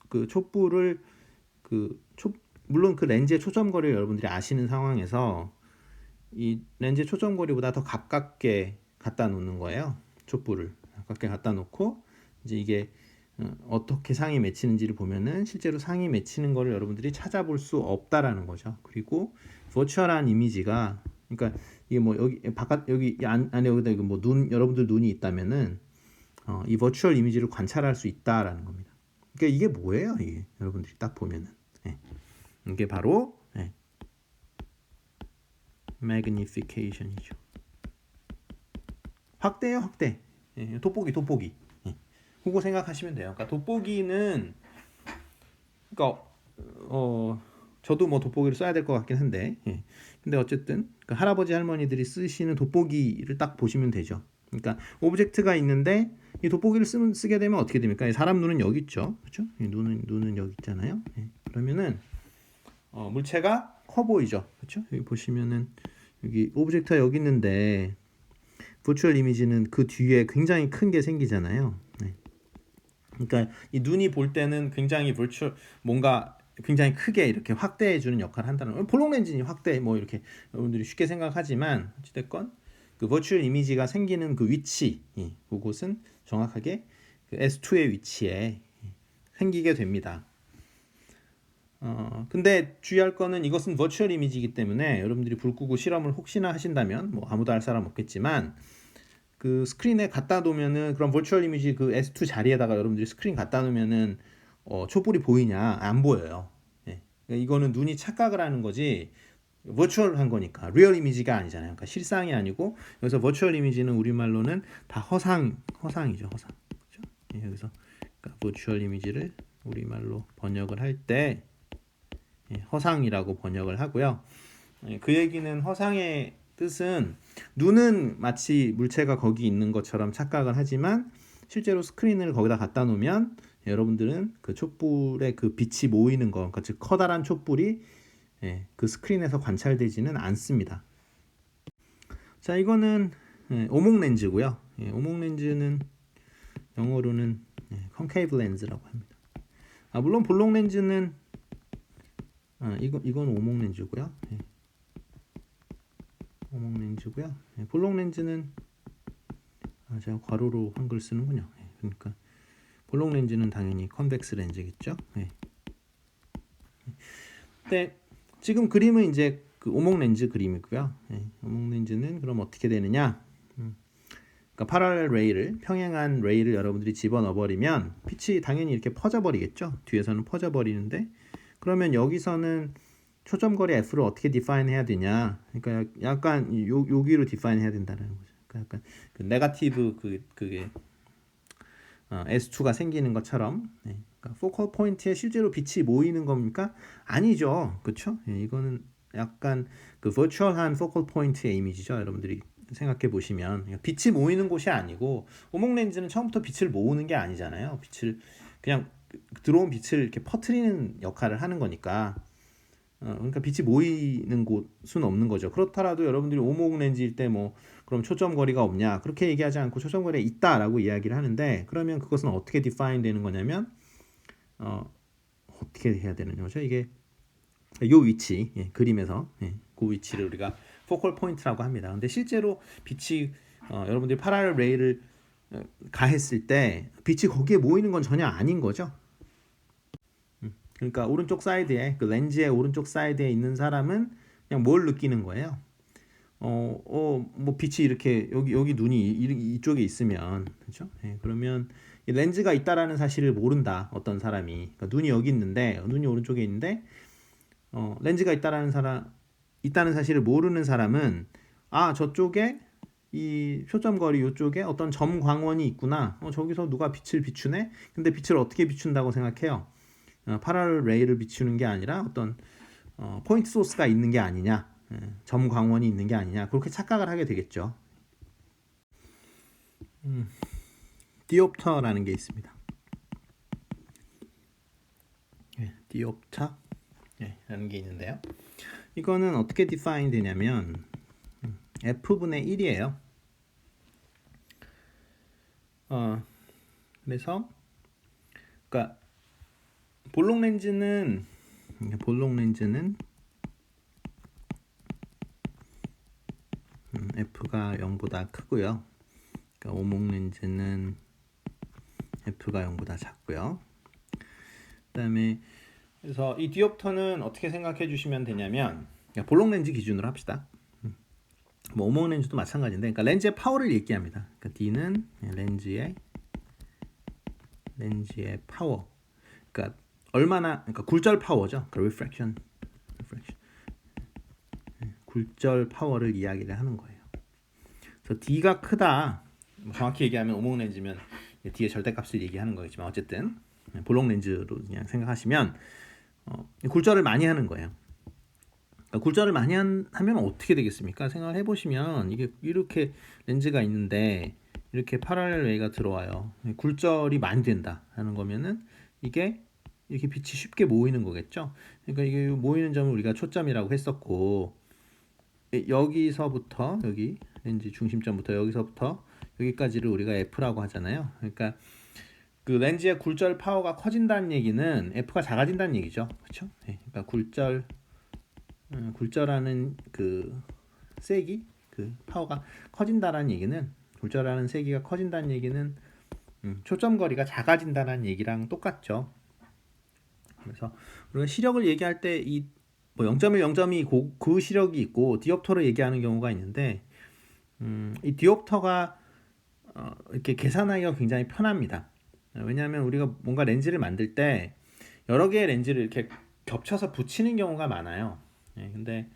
그 촛불을 물론 그 렌즈의 초점 거리를 여러분들이 아시는 상황에서 이 렌즈 초점 거리보다 더 가깝게 갖다 놓는 거예요. 촛불을 가깝게 갖다 놓고 이제 이게 어떻게 상이 맺히는지를 보면은 실제로 상이 맺히는 거를 여러분들이 찾아볼 수 없다라는 거죠. 그리고 버추얼한 이미지가 그러니까 이게 뭐 여기 바깥 여기 안에 여기다 이거 뭐 여러분들 눈이 있다면은 이 버추얼 이미지를 관찰할 수 있다라는 겁니다. 그러니까 이게 뭐예요? 이게 여러분들이 딱 보면은 이게 바로 magnification이죠. 확대요, 확대. 돋보기. 그거 생각하시면 돼요. 그러니까 돋보기는 그러니까 저도 뭐 돋보기를 써야 될 것 같긴 한데 근데 어쨌든 그 할아버지 할머니들이 쓰시는 돋보기를 딱 보시면 되죠. 그러니까 오브젝트가 있는데 이 돋보기를 쓰게 되면 어떻게 됩니까? 사람 눈은 여기 있죠, 그렇죠? 눈은 여기 있잖아요. 그러면은 물체가 커 보이죠, 그렇죠? 여기 보시면은 여기 오브젝트가 여기 있는데 버추얼 이미지는 그 뒤에 굉장히 큰 게 생기잖아요. 그러니까 이 눈이 볼 때는 굉장히 뭔가 굉장히 크게 이렇게 확대해 주는 역할을 한다는 볼록 렌즈니 확대 뭐 이렇게 여러분들이 쉽게 생각하지만 어찌됐건 그 버추얼 이미지가 생기는 그 위치 그곳은 정확하게 그 S2의 위치에 생기게 됩니다. 근데 주의할 거는 이것은 버추얼 이미지이기 때문에 여러분들이 불 끄고 실험을 혹시나 하신다면 뭐 아무도 할 사람 없겠지만 그 스크린에 갖다 놓으면은 그런 버추얼 이미지 그 S2 자리에다가 여러분들이 스크린 갖다 놓으면은 촛불이 보이냐? 안 보여요. 그러니까 이거는 눈이 착각을 하는 거지 버추얼한 거니까 리얼 이미지가 아니잖아요. 그러니까 실상이 아니고 여기서 버추얼 이미지는 우리말로는 다 허상이죠. 허상. 그렇죠? 여기서 그러니까 버추얼 이미지를 우리말로 번역을 할 때 허상이라고 번역을 하고요. 그 얘기는 허상의 뜻은 눈은 마치 물체가 거기 있는 것처럼 착각을 하지만 실제로 스크린을 거기다 갖다 놓으면 여러분들은 그 촛불의 그 빛이 모이는 거, 그러니까 즉 커다란 촛불이 그 스크린에서 관찰되지는 않습니다. 자, 이거는 오목 렌즈고요. 오목 렌즈는 영어로는 컨케이브 렌즈라고 합니다. 물론 볼록 렌즈는 이건 오목 렌즈고요. 오목 렌즈고요. 볼록 렌즈는 제가 괄호로 한글 쓰는군요. 그러니까 볼록 렌즈는 당연히 컨벡스 렌즈겠죠. 근데 지금 그림은 이제 그 오목 렌즈 그림이고요. 오목 렌즈는 그럼 어떻게 되느냐? 그러니까 파랄렐 레이를 평행한 레이를 여러분들이 집어넣어 버리면 빛이 당연히 이렇게 퍼져 버리겠죠. 뒤에서는 퍼져 버리는데 그러면 여기서는 초점거리 f를 어떻게 디파인 해야 되냐? 그러니까 약간 여기로 디파인 해야 된다는 거죠. 그러니까 약간 그 네거티브 그게 S2가 생기는 것처럼 그러니까 포컬 포인트에 실제로 빛이 모이는 겁니까? 아니죠. 그렇죠? 이거는 약간 그 버추얼한 포컬 포인트의 이미지죠. 여러분들이 생각해 보시면 빛이 모이는 곳이 아니고 오목 렌즈는 처음부터 빛을 모으는 게 아니잖아요. 빛을 그냥 들어온 빛을 이렇게 퍼뜨리는 역할을 하는 거니까 그러니까 빛이 모이는 곳은 없는 거죠. 그렇더라도 여러분들이 오목 렌즈일 때 뭐 그럼 초점 거리가 없냐 그렇게 얘기하지 않고 초점 거리가 있다라고 이야기를 하는데 그러면 그것은 어떻게 디파인 되는 거냐면 어떻게 해야 되는 거죠? 이게 요 위치 그림에서 그 위치를 우리가 포컬 포인트라고 합니다. 근데 실제로 빛이 여러분들이 파랄렐 레이를 가했을 때 빛이 거기에 모이는 건 전혀 아닌 거죠. 그러니까 오른쪽 사이드에 그 렌즈의 오른쪽 사이드에 있는 사람은 그냥 뭘 느끼는 거예요? 뭐 빛이 이렇게 여기 눈이 이쪽에 있으면 그렇죠? 그러면 이 렌즈가 있다라는 사실을 모른다 어떤 사람이 그러니까 눈이 여기 있는데 눈이 오른쪽에 있는데 렌즈가 있다는 사실을 모르는 사람은 저쪽에 이 초점거리 이쪽에 어떤 점 광원이 있구나 저기서 누가 빛을 비추네 근데 빛을 어떻게 비춘다고 생각해요? 파랄렐 레이를 비추는 게 아니라 어떤 포인트 소스가 있는 게 아니냐 점 광원이 있는 게 아니냐 그렇게 착각을 하게 되겠죠. 디옵터라는 게 있습니다. 디옵터 라는 게 있는데요. 이거는 어떻게 디파인 되냐면 F분의 1이에요. 그래서 그러니까 볼록 렌즈는 F가 0보다 크고요. 그러니까 오목 렌즈는 F가 0보다 작고요. 그다음에 그래서 이 디옵터는 어떻게 생각해 주시면 되냐면 볼록 렌즈 기준으로 합시다. 뭐 오목 렌즈도 마찬가지인데 그러니까 렌즈의 파워를 얘기합니다. 그러니까 D는 렌즈의 파워. 그러니까 얼마나 그러니까 굴절 파워죠. 그 refraction. 굴절 파워를 이야기를 하는 거예요. 그래서 D가 크다. 정확히 얘기하면 오목 렌즈면 D의 절대값을 얘기하는 거겠지만 어쨌든 볼록 렌즈로 그냥 생각하시면 굴절을 많이 하는 거예요. 그러니까 굴절을 많이 하면 어떻게 되겠습니까? 생각을 해보시면 이게 이렇게 렌즈가 있는데 이렇게 패러렐 웨이가 들어와요. 굴절이 많이 된다라는 거면은 이게 이렇게 빛이 쉽게 모이는 거겠죠. 그러니까 이게 모이는 점을 우리가 초점이라고 했었고, 여기서부터 여기 렌즈 중심점부터 여기서부터 여기까지를 우리가 F라고 하잖아요. 그러니까 그 렌즈의 굴절 파워가 커진다는 얘기는 F가 작아진다는 얘기죠. 그렇죠? 네, 그러니까 굴절하는 그 세기, 그 파워가 커진다라는 얘기는, 굴절하는 세기가 커진다는 얘기는 초점 거리가 작아진다는 얘기랑 똑같죠. 그래서 우리가 시력을 얘기할 때 이 뭐 0.1, 0.2 그 시력이 있고 디옵터로 얘기하는 경우가 있는데, 이 디옵터가 이렇게 계산하기가 굉장히 편합니다. 왜냐하면 우리가 뭔가 렌즈를 만들 때 여러 개의 렌즈를 이렇게 겹쳐서 붙이는 경우가 많아요. 근데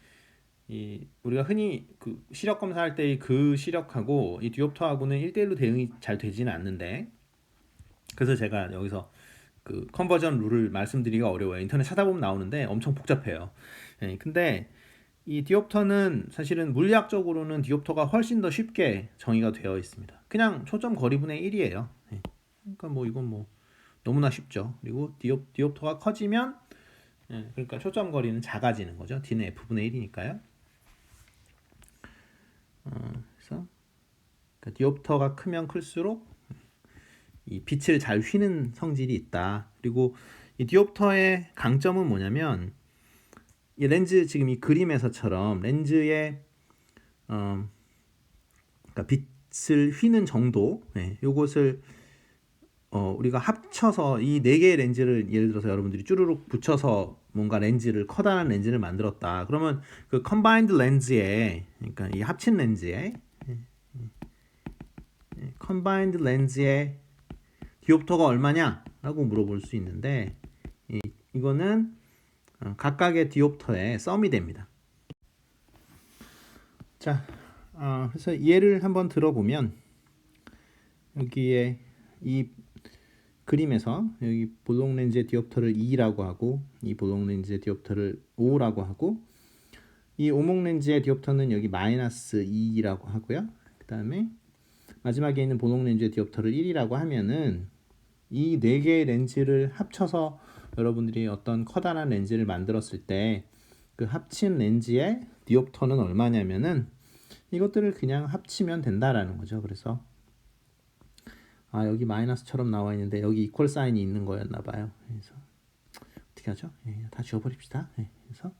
우리가 흔히 그 시력 검사할 때 그 시력하고 이 디옵터하고는 1대1로 대응이 잘 되지는 않는데, 그래서 제가 여기서 그 컨버전 룰을 말씀드리기가 어려워요. 인터넷 찾아보면 나오는데 엄청 복잡해요. 근데 이 디옵터는 사실은 물리학적으로는 디옵터가 훨씬 더 쉽게 정의가 되어 있습니다. 그냥 초점 거리분의 1이에요. 그러니까 뭐 이건 뭐 너무나 쉽죠. 그리고 디옵터가 커지면, 그러니까 초점 거리는 작아지는 거죠. D는 F분의 1이니까요. 그래서 그러니까 디옵터가 크면 클수록 이 빛을 잘 휘는 성질이 있다. 그리고 이 디옵터의 강점은 뭐냐면, 이 렌즈 지금 이 그림에서처럼 렌즈의 그러니까 빛을 휘는 정도, 요것을 우리가 합쳐서 이 네 개의 렌즈를 예를 들어서 여러분들이 쭈루룩 붙여서 뭔가 렌즈를 커다란 렌즈를 만들었다. 그러면 그 combined 렌즈에, 그러니까 이 합친 렌즈에 combined 렌즈에 디옵터가 얼마냐라고 물어볼 수 있는데, 이거는 각각의 디옵터의 썸이 됩니다. 자, 그래서 예를 한번 들어보면, 여기에 이 그림에서 여기 볼록 렌즈의 디옵터를 2라고 하고, 이 볼록 렌즈의 디옵터를 5라고 하고, 이 오목 렌즈의 디옵터는 여기 마이너스 2라고 하고요. 그 다음에 마지막에 있는 볼록 렌즈의 디옵터를 1이라고 하면은, 이 네 개의 렌즈를 합쳐서 여러분들이 어떤 커다란 렌즈를 만들었을 때 그 합친 렌즈의 디옵터는 얼마냐면은, 이것들을 그냥 합치면 된다라는 거죠. 그래서 여기 마이너스처럼 나와 있는데 여기 이퀄 사인이 있는 거였나 봐요. 그래서 어떻게 하죠? 다 지워버립시다. 그래서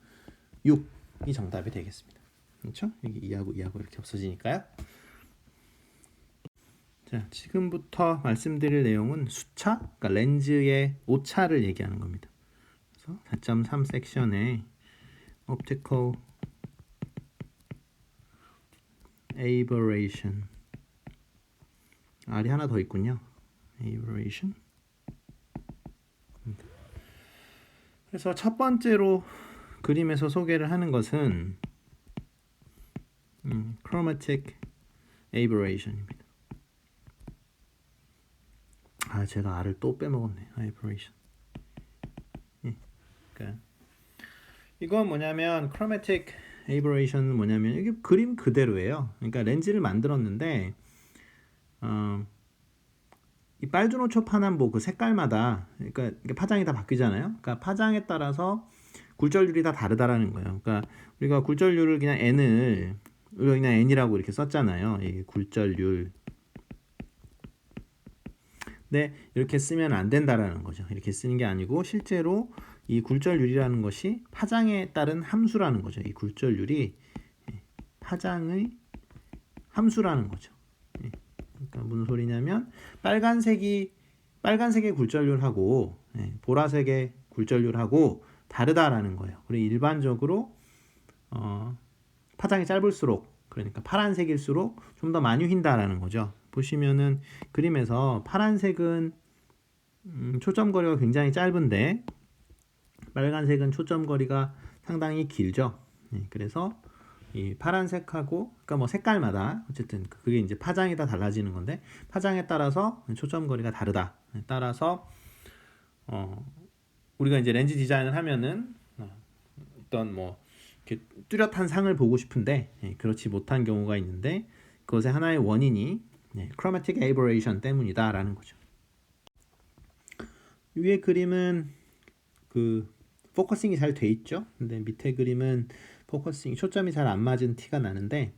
6이 정답이 되겠습니다. 그렇죠? 여기 2하고 2하고 이렇게 없어지니까요. 자, 지금부터 말씀드릴 내용은 수차, 그러니까 렌즈의 오차를 얘기하는 겁니다. 그래서 4.3 섹션에 optical aberration, R이 하나 더 있군요. aberration. 그래서 첫 번째로 그림에서 소개를 하는 것은 chromatic aberration입니다. 제가 R을 또 빼먹었네. aberration. 그러니까 이건 뭐냐면, chromatic aberration은 뭐냐면, 이게 그림 그대로예요. 그러니까 렌즈를 만들었는데 이 빨주노초 파남보 그 색깔마다, 그러니까 파장이 다 바뀌잖아요. 그러니까 파장에 따라서 굴절률이 다 다르다라는 거예요. 그러니까 우리가 굴절률을 그냥 우리가 그냥 N이라고 이렇게 썼잖아요. 이 굴절률. 근데 이렇게 쓰면 안 된다라는 거죠. 이렇게 쓰는 게 아니고, 실제로 이 굴절률이라는 것이 파장에 따른 함수라는 거죠. 이 굴절률이 파장의 함수라는 거죠. 그러니까 무슨 소리냐면, 빨간색의 굴절률하고 보라색의 굴절률하고 다르다라는 거예요. 그리고 일반적으로 파장이 짧을수록, 그러니까 파란색일수록 좀 더 많이 휜다라는 거죠. 보시면은 그림에서 파란색은 초점 거리가 굉장히 짧은데 빨간색은 초점 거리가 상당히 길죠. 그래서 이 파란색하고, 그러니까 뭐 색깔마다 어쨌든 그게 이제 파장이 다 달라지는 건데, 파장에 따라서 초점 거리가 다르다. 따라서 우리가 이제 렌즈 디자인을 하면은 어떤 뭐 이렇게 뚜렷한 상을 보고 싶은데 그렇지 못한 경우가 있는데, 그것의 하나의 원인이 chromatic aberration 때문이다라는 거죠. 위에 그림은 그 포커싱이 잘 돼 있죠. 근데 밑에 그림은 포커싱 초점이 잘 안 맞은 티가 나는데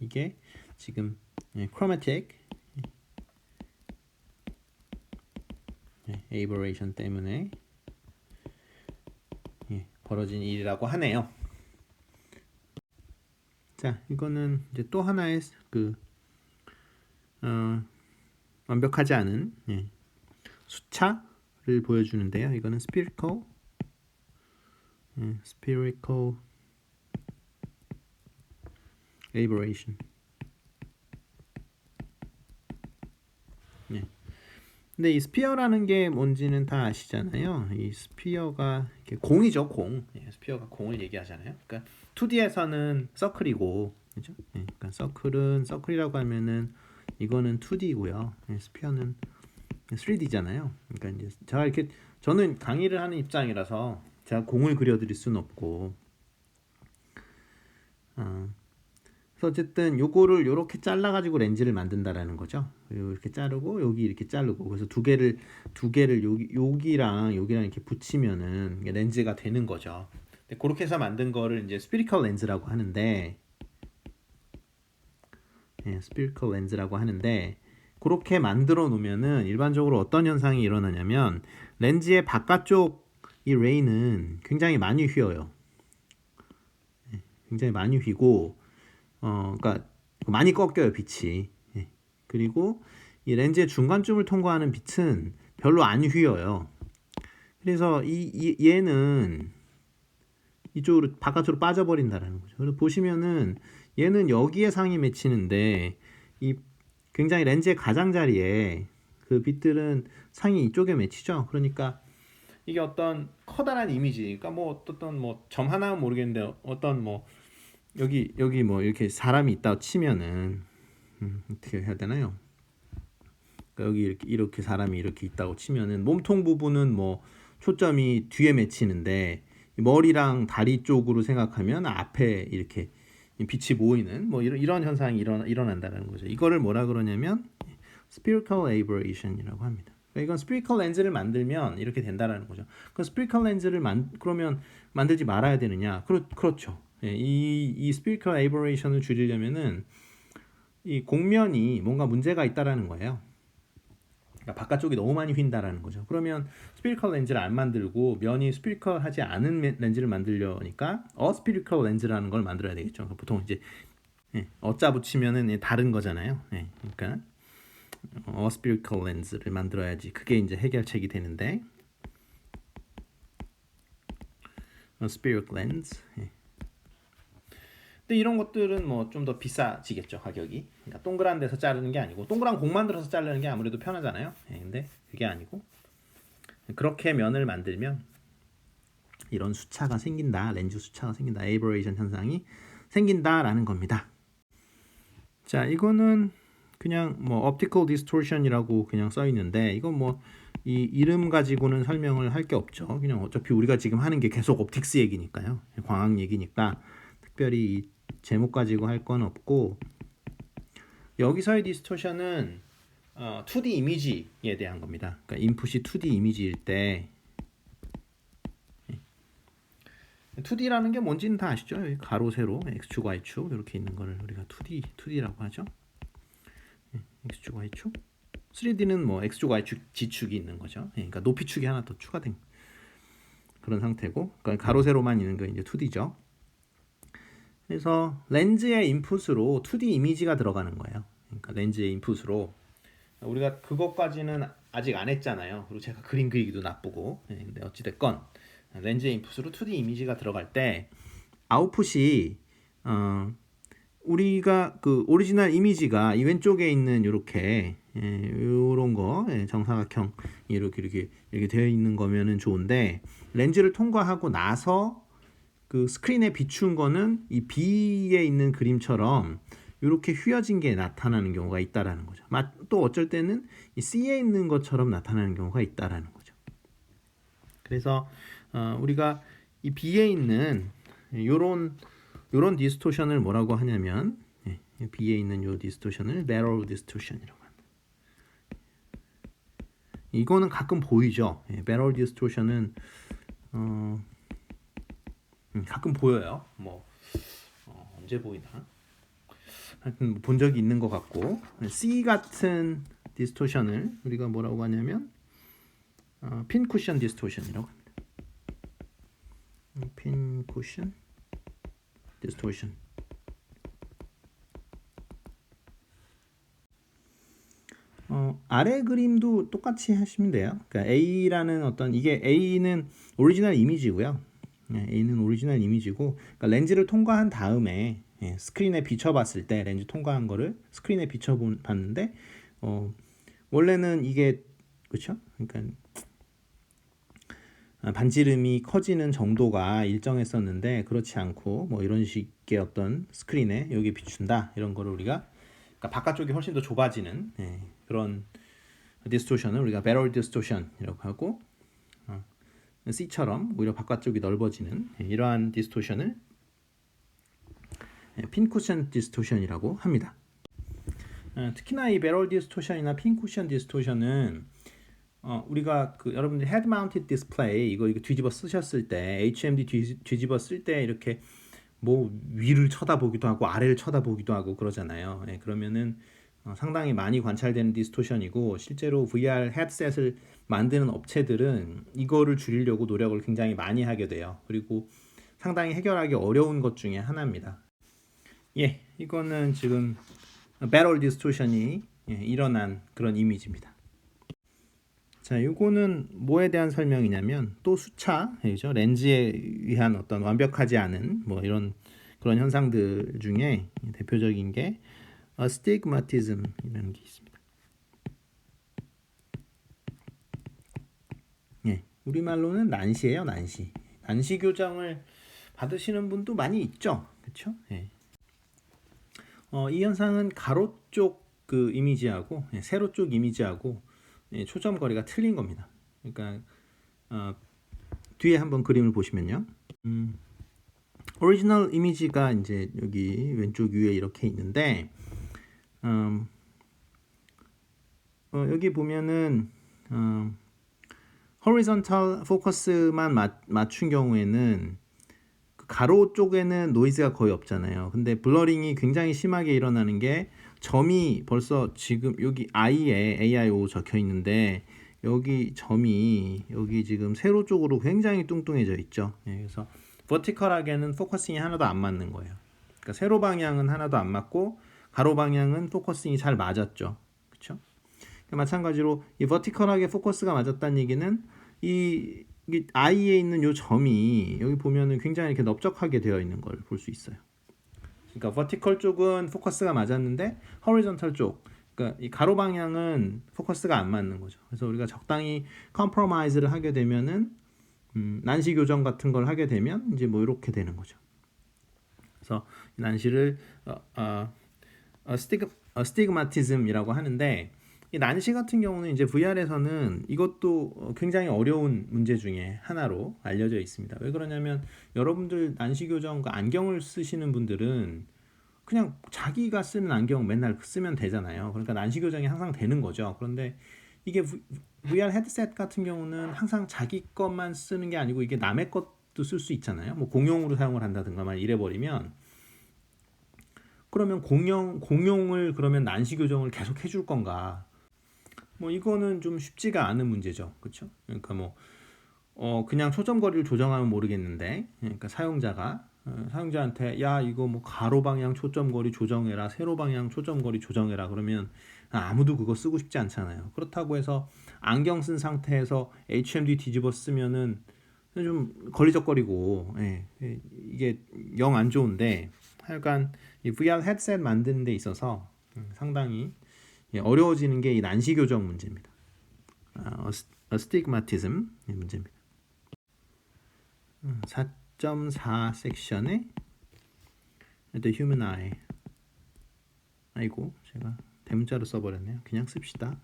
이게 지금 chromatic aberration 때문에 벌어진 일이라고 하네요. 자, 이거는 이제 또 하나의 그 완벽하지 않은 수차를 보여주는데요. 이거는 spherical aberration. 근데 이 스피어라는 게 뭔지는 다 아시잖아요. 이 스피어가 공이죠, 공. 스피어가 공을 얘기하잖아요. 그러니까 2D에서는 서클이고, 그죠? 그러니까 서클은 서클이라고 하면은 이거는 2D고요. 스피어는 3D잖아요. 그러니까 이제 제가 이렇게 저는 강의를 하는 입장이라서 제가 공을 그려드릴 수는 없고, 그래서 어쨌든 요거를 요렇게 잘라가지고 렌즈를 만든다라는 거죠. 이렇게 자르고 여기 이렇게 자르고 그래서 두 개를 여기랑 이렇게 붙이면은 렌즈가 되는 거죠. 근데 그렇게 해서 만든 거를 이제 스피리컬 렌즈라고 하는데, 스피리컬 렌즈라고 하는데 그렇게 만들어 놓으면은 일반적으로 어떤 현상이 일어나냐면 렌즈의 바깥쪽 이 레이는 굉장히 많이 휘어요. 굉장히 많이 휘고 그러니까 많이 꺾여요, 빛이. 그리고 이 렌즈의 중간쯤을 통과하는 빛은 별로 안 휘어요. 그래서 얘는 이쪽으로 바깥으로 빠져버린다라는 거죠. 그래서 보시면은 얘는 여기에 상이 맺히는데 이 굉장히 렌즈의 가장자리에 그 빛들은 상이 이쪽에 맺히죠. 그러니까 이게 어떤 커다란 이미지, 그러니까 뭐 어떤 뭐 점 하나는 모르겠는데 어떤 뭐 여기 뭐 이렇게 사람이 있다고 치면은 어떻게 해야 되나요? 그러니까 여기 이렇게 사람이 이렇게 있다고 치면은 몸통 부분은 뭐 초점이 뒤에 맺히는데 머리랑 다리 쪽으로 생각하면 앞에 이렇게 빛이 보이는 뭐 이런 현상이 일어난다는 거죠. 이거를 뭐라 그러냐면 spherical aberration이라고 합니다. 그러니까 이건 spherical 렌즈를 만들면 이렇게 된다라는 거죠. 그 spherical 렌즈를 그러면 만들지 말아야 되느냐? 그렇죠. 이 spherical aberration을 줄이려면은 이 곡면이 뭔가 문제가 있다라는 거예요. 그러니까 바깥쪽이 너무 많이 휜다라는 거죠. 그러면 스피리컬 렌즈를 안 만들고 면이 스피리컬하지 않은 렌즈를 만들려니까 어스피리컬 렌즈라는 걸 만들어야 되겠죠. 보통 이제 어자 붙이면은 다른 거잖아요. 그러니까 어스피리컬 렌즈를 만들어야지 그게 이제 해결책이 되는데 어스피리컬 렌즈. 근데 이런 것들은 뭐 좀 더 비싸지겠죠, 가격이. 그러니까 동그란 데서 자르는 게 아니고 동그란 공 만들어서 자르는 게 아무래도 편하잖아요. 근데 그게 아니고 그렇게 면을 만들면 이런 수차가 생긴다, 렌즈 수차가 생긴다, 에이버레이션 현상이 생긴다라는 겁니다. 자, 이거는 그냥 뭐 optical distortion이라고 그냥 써 있는데 이건 뭐 이 이름 가지고는 설명을 할 게 없죠. 그냥 어차피 우리가 지금 하는 게 계속 옵틱스 얘기니까요, 광학 얘기니까 특별히 이 제목 가지고 할 건 없고, 여기서의 디스토션은 2D 이미지에 대한 겁니다. 그러니까 인풋이 2D 이미지일 때 2D라는 게 뭔지는 다 아시죠? 가로, 세로, X축, Y축 이렇게 있는 거를 우리가 2D라고 하죠. X축, Y축. 3D는 뭐 X축, Y축, G축이 있는 거죠. 그러니까 높이축이 하나 더 추가된 그런 상태고, 그러니까 가로, 세로만 있는 거 이제 2D죠. 그래서 렌즈의 인풋으로 2D 이미지가 들어가는 거예요. 그러니까 렌즈의 인풋으로 우리가 그것까지는 아직 안 했잖아요. 그리고 제가 그림 그리기도 나쁘고. 근데 어찌됐건 렌즈의 인풋으로 2D 이미지가 들어갈 때 아웃풋이 우리가 그 오리지널 이미지가 이 왼쪽에 있는 이렇게 요런 거 정사각형 이렇게 되어 있는 거면은 좋은데, 렌즈를 통과하고 나서 그 스크린에 비춘 거는 이 B에 있는 그림처럼 이렇게 휘어진 게 나타나는 경우가 있다라는 거죠. 또 어쩔 때는 이 C에 있는 것처럼 나타나는 경우가 있다라는 거죠. 그래서 우리가 이 B에 있는 요런 디스토션을 뭐라고 하냐면 B에 있는 요 디스토션을 lateral distortion이라고 합니다. 이거는 가끔 보이죠. lateral distortion은 가끔 보여요. 뭐 언제 보이나? 하여튼 본 적이 있는 것 같고, C 같은 디스토션을 우리가 뭐라고 하냐면 핀 쿠션 디스토션이라고 합니다. 핀 쿠션 디스토션. 아래 그림도 똑같이 하시면 돼요. 그러니까 A라는 어떤 이게 A는 오리지널 이미지고요. A는 오리지널 이미지고, 그러니까 렌즈를 통과한 다음에 스크린에 비춰봤을 때 렌즈 통과한 거를 스크린에 비춰봤는데 원래는 이게 그렇죠? 그러니까 반지름이 커지는 정도가 일정했었는데 그렇지 않고 뭐 이런 식의 어떤 스크린에 여기 비춘다 이런 거를 우리가 그러니까 바깥쪽이 훨씬 더 좁아지는 그런 디스토션을 우리가 배럴 디스토션이라고 하고 C처럼 오히려 바깥쪽이 넓어지는 이러한 디스토션을 핀 쿠션 디스토션이라고 합니다. 특히나 이 배럴 디스토션이나 핀 쿠션 디스토션은 우리가 여러분들 헤드 마운티드 디스플레이 이거 뒤집어 쓰셨을 때 HMD 뒤집어 쓸 때 이렇게 뭐 위를 쳐다보기도 하고 아래를 쳐다보기도 하고 그러잖아요. 그러면은 상당히 많이 관찰되는 디스토션이고 실제로 VR 헤드셋을 만드는 업체들은 이거를 줄이려고 노력을 굉장히 많이 하게 돼요. 그리고 상당히 해결하기 어려운 것 중에 하나입니다. 이거는 지금 배럴 디스토션이 일어난 그런 이미지입니다. 자, 이거는 뭐에 대한 설명이냐면 또 수차죠. 렌즈에 의한 어떤 완벽하지 않은 뭐 이런 그런 현상들 중에 대표적인 게 astigmatism이라는 게 있습니다. 우리말로는 난시예요, 난시. 난시 교정을 받으시는 분도 많이 있죠, 그렇죠? 이 현상은 가로 쪽 그 이미지하고 세로 쪽 이미지하고 초점 거리가 틀린 겁니다. 그러니까 뒤에 한번 그림을 보시면요. 오리지널 이미지가 이제 여기 왼쪽 위에 이렇게 있는데 여기 보면은 horizontal 포커스만 맞춘 경우에는 그 가로 쪽에는 노이즈가 거의 없잖아요. 근데 블러링이 굉장히 심하게 일어나는 게 점이 벌써 지금 여기 I에 AIO 적혀 있는데 여기 점이 여기 지금 세로 쪽으로 굉장히 뚱뚱해져 있죠. 그래서 버티컬하게는 포커싱이 하나도 안 맞는 거예요. 그러니까 세로 방향은 하나도 안 맞고 가로 방향은 포커싱이 잘 맞았죠. 그렇죠? 마찬가지로 이 버티컬하게 포커스가 맞았다는 얘기는 이 I에 있는 요 점이 여기 보면은 굉장히 이렇게 넓적하게 되어 있는 걸 볼 수 있어요. 그러니까 버티컬 쪽은 포커스가 맞았는데 호리존털 쪽, 그러니까 이 가로 방향은 포커스가 안 맞는 거죠. 그래서 우리가 적당히 컴프로마이즈를 하게 되면은 난시 교정 같은 걸 하게 되면 이제 뭐 이렇게 되는 거죠. 그래서 난시를 스티그마티즘이라고 하는데 이 난시 같은 경우는 이제 VR에서는 이것도 굉장히 어려운 문제 중에 하나로 알려져 있습니다. 왜 그러냐면 여러분들 난시 교정 안경을 쓰시는 분들은 그냥 자기가 쓰는 안경 맨날 쓰면 되잖아요. 그러니까 난시 교정이 항상 되는 거죠. 그런데 이게 VR 헤드셋 같은 경우는 항상 자기 것만 쓰는 게 아니고 이게 남의 것도 쓸 수 있잖아요. 뭐 공용으로 사용을 한다든가 막 이래버리면 그러면 공용을 그러면 난시 교정을 계속 해줄 건가? 뭐 이거는 좀 쉽지가 않은 문제죠, 그렇죠? 그러니까 뭐 그냥 초점 거리를 조정하면 모르겠는데, 그러니까 사용자한테 야 이거 뭐 가로 방향 초점 거리 조정해라, 세로 방향 초점 거리 조정해라 그러면 아무도 그거 쓰고 싶지 않잖아요. 그렇다고 해서 안경 쓴 상태에서 HMD 뒤집어 쓰면은 좀 걸리적거리고, 이게 영 안 좋은데 하여간 이 VR 헤드셋 만드는 데 있어서 상당히 어려워지는 게 이 난시 교정 문제입니다. astigmatism 문제입니다. 4.4 섹션에 The Human Eye. 아이고 제가 대문자로 써버렸네요. 그냥 씁시다.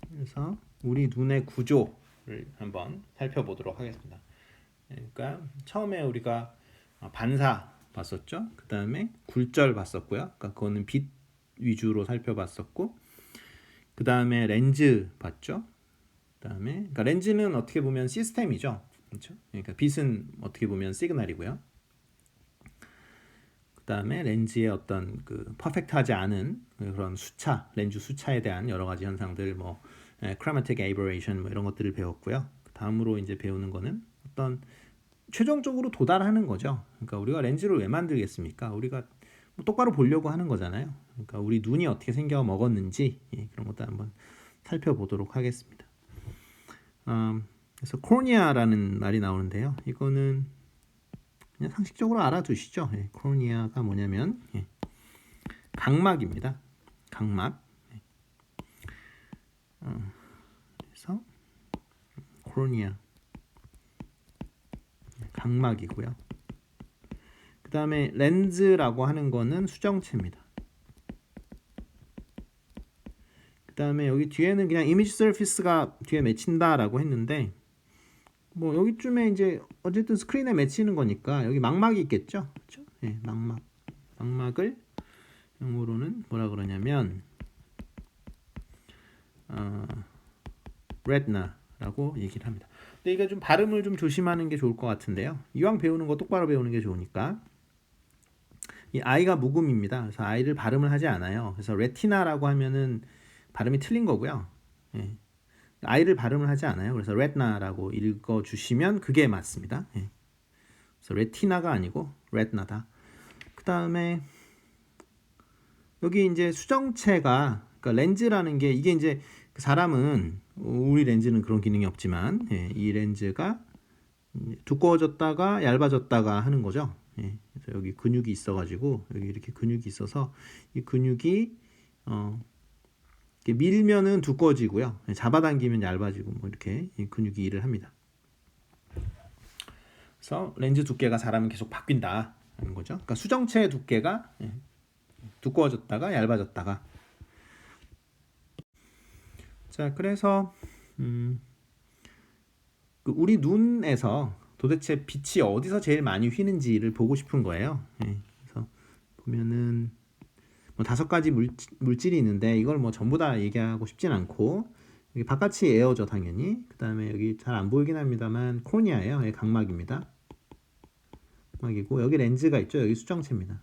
그래서 우리 눈의 구조를 한번 살펴보도록 하겠습니다. 그러니까 처음에 우리가 반사 봤었죠. 그 다음에 굴절 봤었고요. 그러니까 그거는 빛 위주로 살펴봤었고, 그 다음에 렌즈 봤죠. 그 다음에 그러니까 렌즈는 어떻게 보면 시스템이죠. 그렇죠? 그러니까 빛은 어떻게 보면 시그널이고요. 그 다음에 렌즈의 어떤 그 퍼펙트하지 않은 그런 수차, 렌즈 수차에 대한 여러 가지 현상들, 뭐 chromatic aberration 뭐 이런 것들을 배웠고요. 다음으로 이제 배우는 거는 어떤 최종적으로 도달하는 거죠. 그러니까 우리가 렌즈를 왜 만들겠습니까? 우리가 뭐 똑바로 보려고 하는 거잖아요. 그러니까 우리 눈이 어떻게 생겨 먹었는지 그런 것도 한번 살펴보도록 하겠습니다. 그래서 코니아라는 말이 나오는데요. 이거는 그냥 상식적으로 알아두시죠. 코니아가 뭐냐면 각막입니다. 각막. 그래서 코니아 각막이고요. 그 다음에 렌즈라고 하는 거는 수정체입니다. 그 다음에 여기 뒤에는 그냥 이미지 서피스가 뒤에 맺힌다라고 했는데, 뭐 여기쯤에 이제 어쨌든 스크린에 맺히는 거니까 여기 막막이 있겠죠. 그렇죠? 네, 막막을 영어로는 뭐라 그러냐면 retina라고 얘기를 합니다. 근데 이게 좀 발음을 좀 조심하는 게 좋을 것 같은데요. 이왕 배우는 거 똑바로 배우는 게 좋으니까. 이 I가 묵음입니다. 그래서 I를 발음을 하지 않아요. 그래서 retina라고 하면은 발음이 틀린 거고요. 예. I를 발음을 하지 않아요. 그래서 retina라고 읽어주시면 그게 맞습니다. 예. 그래서 retina가 아니고 retina다. 그 다음에 여기 이제 수정체가, 그러니까 렌즈라는 게, 이게 이제 사람은, 우리 렌즈는 그런 기능이 없지만 이 렌즈가 두꺼워졌다가 얇아졌다가 하는 거죠. 그래서 여기 근육이 있어가지고, 여기 이렇게 근육이 있어서 이 근육이 이렇게 밀면은 두꺼워지고요, 잡아당기면 얇아지고, 뭐 이렇게 이 근육이 일을 합니다. 그래서 렌즈 두께가 사람은 계속 바뀐다 하는 거죠. 그러니까 수정체의 두께가 두꺼워졌다가 얇아졌다가. 자, 그래서 우리 눈에서 도대체 빛이 어디서 제일 많이 휘는지를 보고 싶은 거예요. 그래서 보면은 뭐 5가지 물질이 있는데, 이걸 뭐 전부 다 얘기하고 싶진 않고, 여기 바깥이 에어죠, 당연히. 그 다음에 여기 잘 안 보이긴 합니다만 코니아예요. 각막입니다. 각막이고, 여기 렌즈가 있죠. 여기 수정체입니다.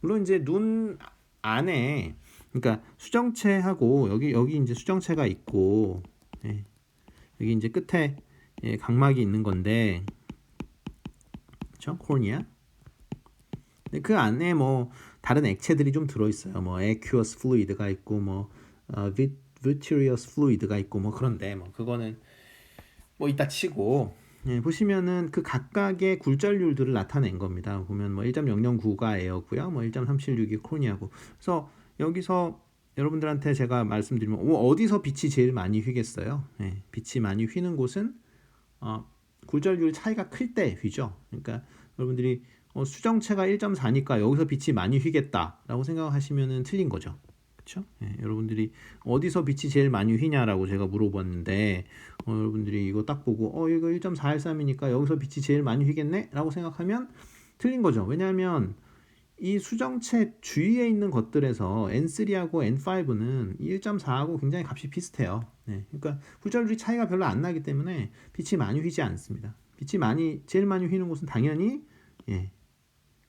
물론 이제 눈 안에, 그러니까 수정체하고 여기 이제 수정체가 있고, 여기 이제 끝에 각막이 있는 건데, 그렇죠? 코니아. 그 안에 뭐 다른 액체들이 좀 들어 있어요. 뭐 aqueous fluid가 있고, 뭐 vitreous fluid가 있고, 뭐 그런데 뭐 그거는 뭐 이따 치고, 보시면은 그 각각의 굴절률들을 나타낸 겁니다. 보면 뭐 1.009가 에어고요, 뭐 1.376이 코니아고. 그래서 여기서 여러분들한테 제가 말씀드리면 어디서 빛이 제일 많이 휘겠어요? 빛이 많이 휘는 곳은 굴절률 차이가 클 때 휘죠. 그러니까 여러분들이 수정체가 1.4니까 여기서 빛이 많이 휘겠다라고 생각하시면은 틀린 거죠. 그렇죠? 여러분들이 어디서 빛이 제일 많이 휘냐라고 제가 물어봤는데, 여러분들이 이거 딱 보고 이거 1.413이니까 여기서 빛이 제일 많이 휘겠네? 라고 생각하면 틀린 거죠. 왜냐하면 이 수정체 주위에 있는 것들에서 N3하고 N5는 1.4하고 굉장히 값이 비슷해요. 그러니까 굴절률이 차이가 별로 안 나기 때문에 빛이 많이 휘지 않습니다. 빛이 제일 많이 휘는 곳은 당연히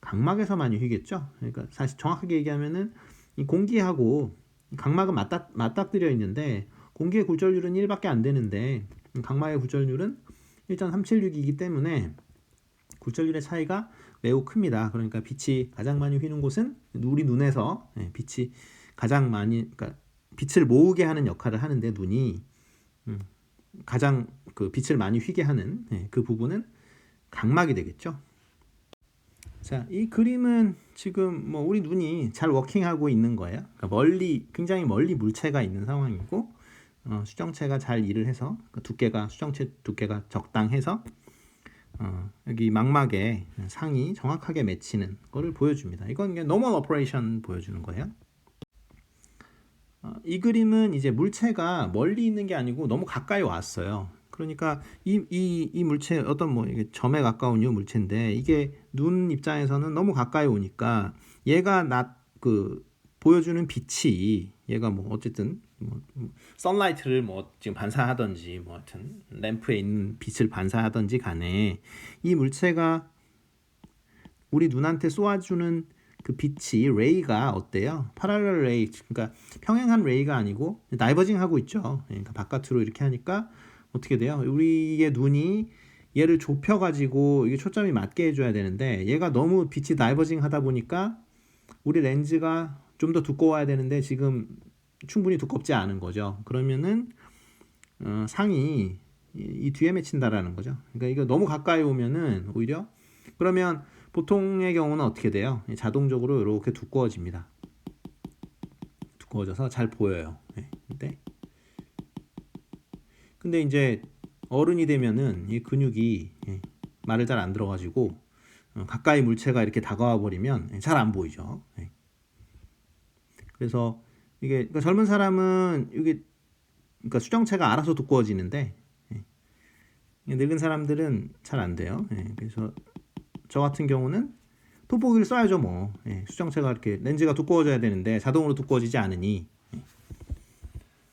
각막에서 많이 휘겠죠. 그러니까 사실 정확하게 얘기하면은 이 공기하고 각막은 맞닥뜨려 있는데, 공기의 굴절률은 1밖에 안 되는데 각막의 굴절률은 1.376이기 때문에 굴절률의 차이가 매우 큽니다. 그러니까 빛이 가장 많이 휘는 곳은 우리 눈에서 빛이 가장 많이, 그러니까 빛을 모으게 하는 역할을 하는데, 눈이 가장 그 빛을 많이 휘게 하는 그 부분은 각막이 되겠죠. 자, 이 그림은 지금 뭐 우리 눈이 잘 워킹하고 있는 거예요. 그러니까 굉장히 멀리 물체가 있는 상황이고, 수정체가 잘 일을 해서 수정체 두께가 적당해서 여기 망막에 상이 정확하게 맺히는 거를 보여줍니다. 이건 normal operation 보여주는 거예요. 이 그림은 이제 물체가 멀리 있는 게 아니고 너무 가까이 왔어요. 그러니까 이 물체 어떤 뭐 이게 점에 가까운 이 물체인데 이게 눈 입장에서는 너무 가까이 오니까 얘가 그 보여주는 빛이 얘가 뭐 어쨌든 뭐 선라이트를 뭐 지금 반사하든지 뭐 하여튼 램프에 있는 빛을 반사하든지 간에 이 물체가 우리 눈한테 쏘아주는 그 빛이 레이가 어때요? 파랄렐 레이, 그러니까 평행한 레이가 아니고 다이버징 하고 있죠. 그러니까 바깥으로 이렇게 하니까 어떻게 돼요? 우리의 눈이 얘를 좁혀가지고 이게 초점이 맞게 해줘야 되는데 얘가 너무 빛이 다이버징 하다 보니까 우리 렌즈가 좀 더 두꺼워야 되는데 지금 충분히 두껍지 않은 거죠. 그러면은 상이 이 뒤에 맺힌다라는 거죠. 그러니까 이거 너무 가까이 오면은 오히려 그러면 보통의 경우는 어떻게 돼요? 자동적으로 이렇게 두꺼워집니다. 두꺼워져서 잘 보여요. 네. 근데 이제 어른이 되면은 이 근육이 말을 잘 안 들어가지고 가까이 물체가 이렇게 다가와 버리면 잘 안 보이죠. 그래서 이게 그러니까 젊은 사람은 이게 그러니까 수정체가 알아서 두꺼워지는데 늙은 사람들은 잘 안 돼요. 그래서 저 같은 경우는 돋보기를 쏴야죠 뭐. 수정체가 이렇게 렌즈가 두꺼워져야 되는데 자동으로 두꺼워지지 않으니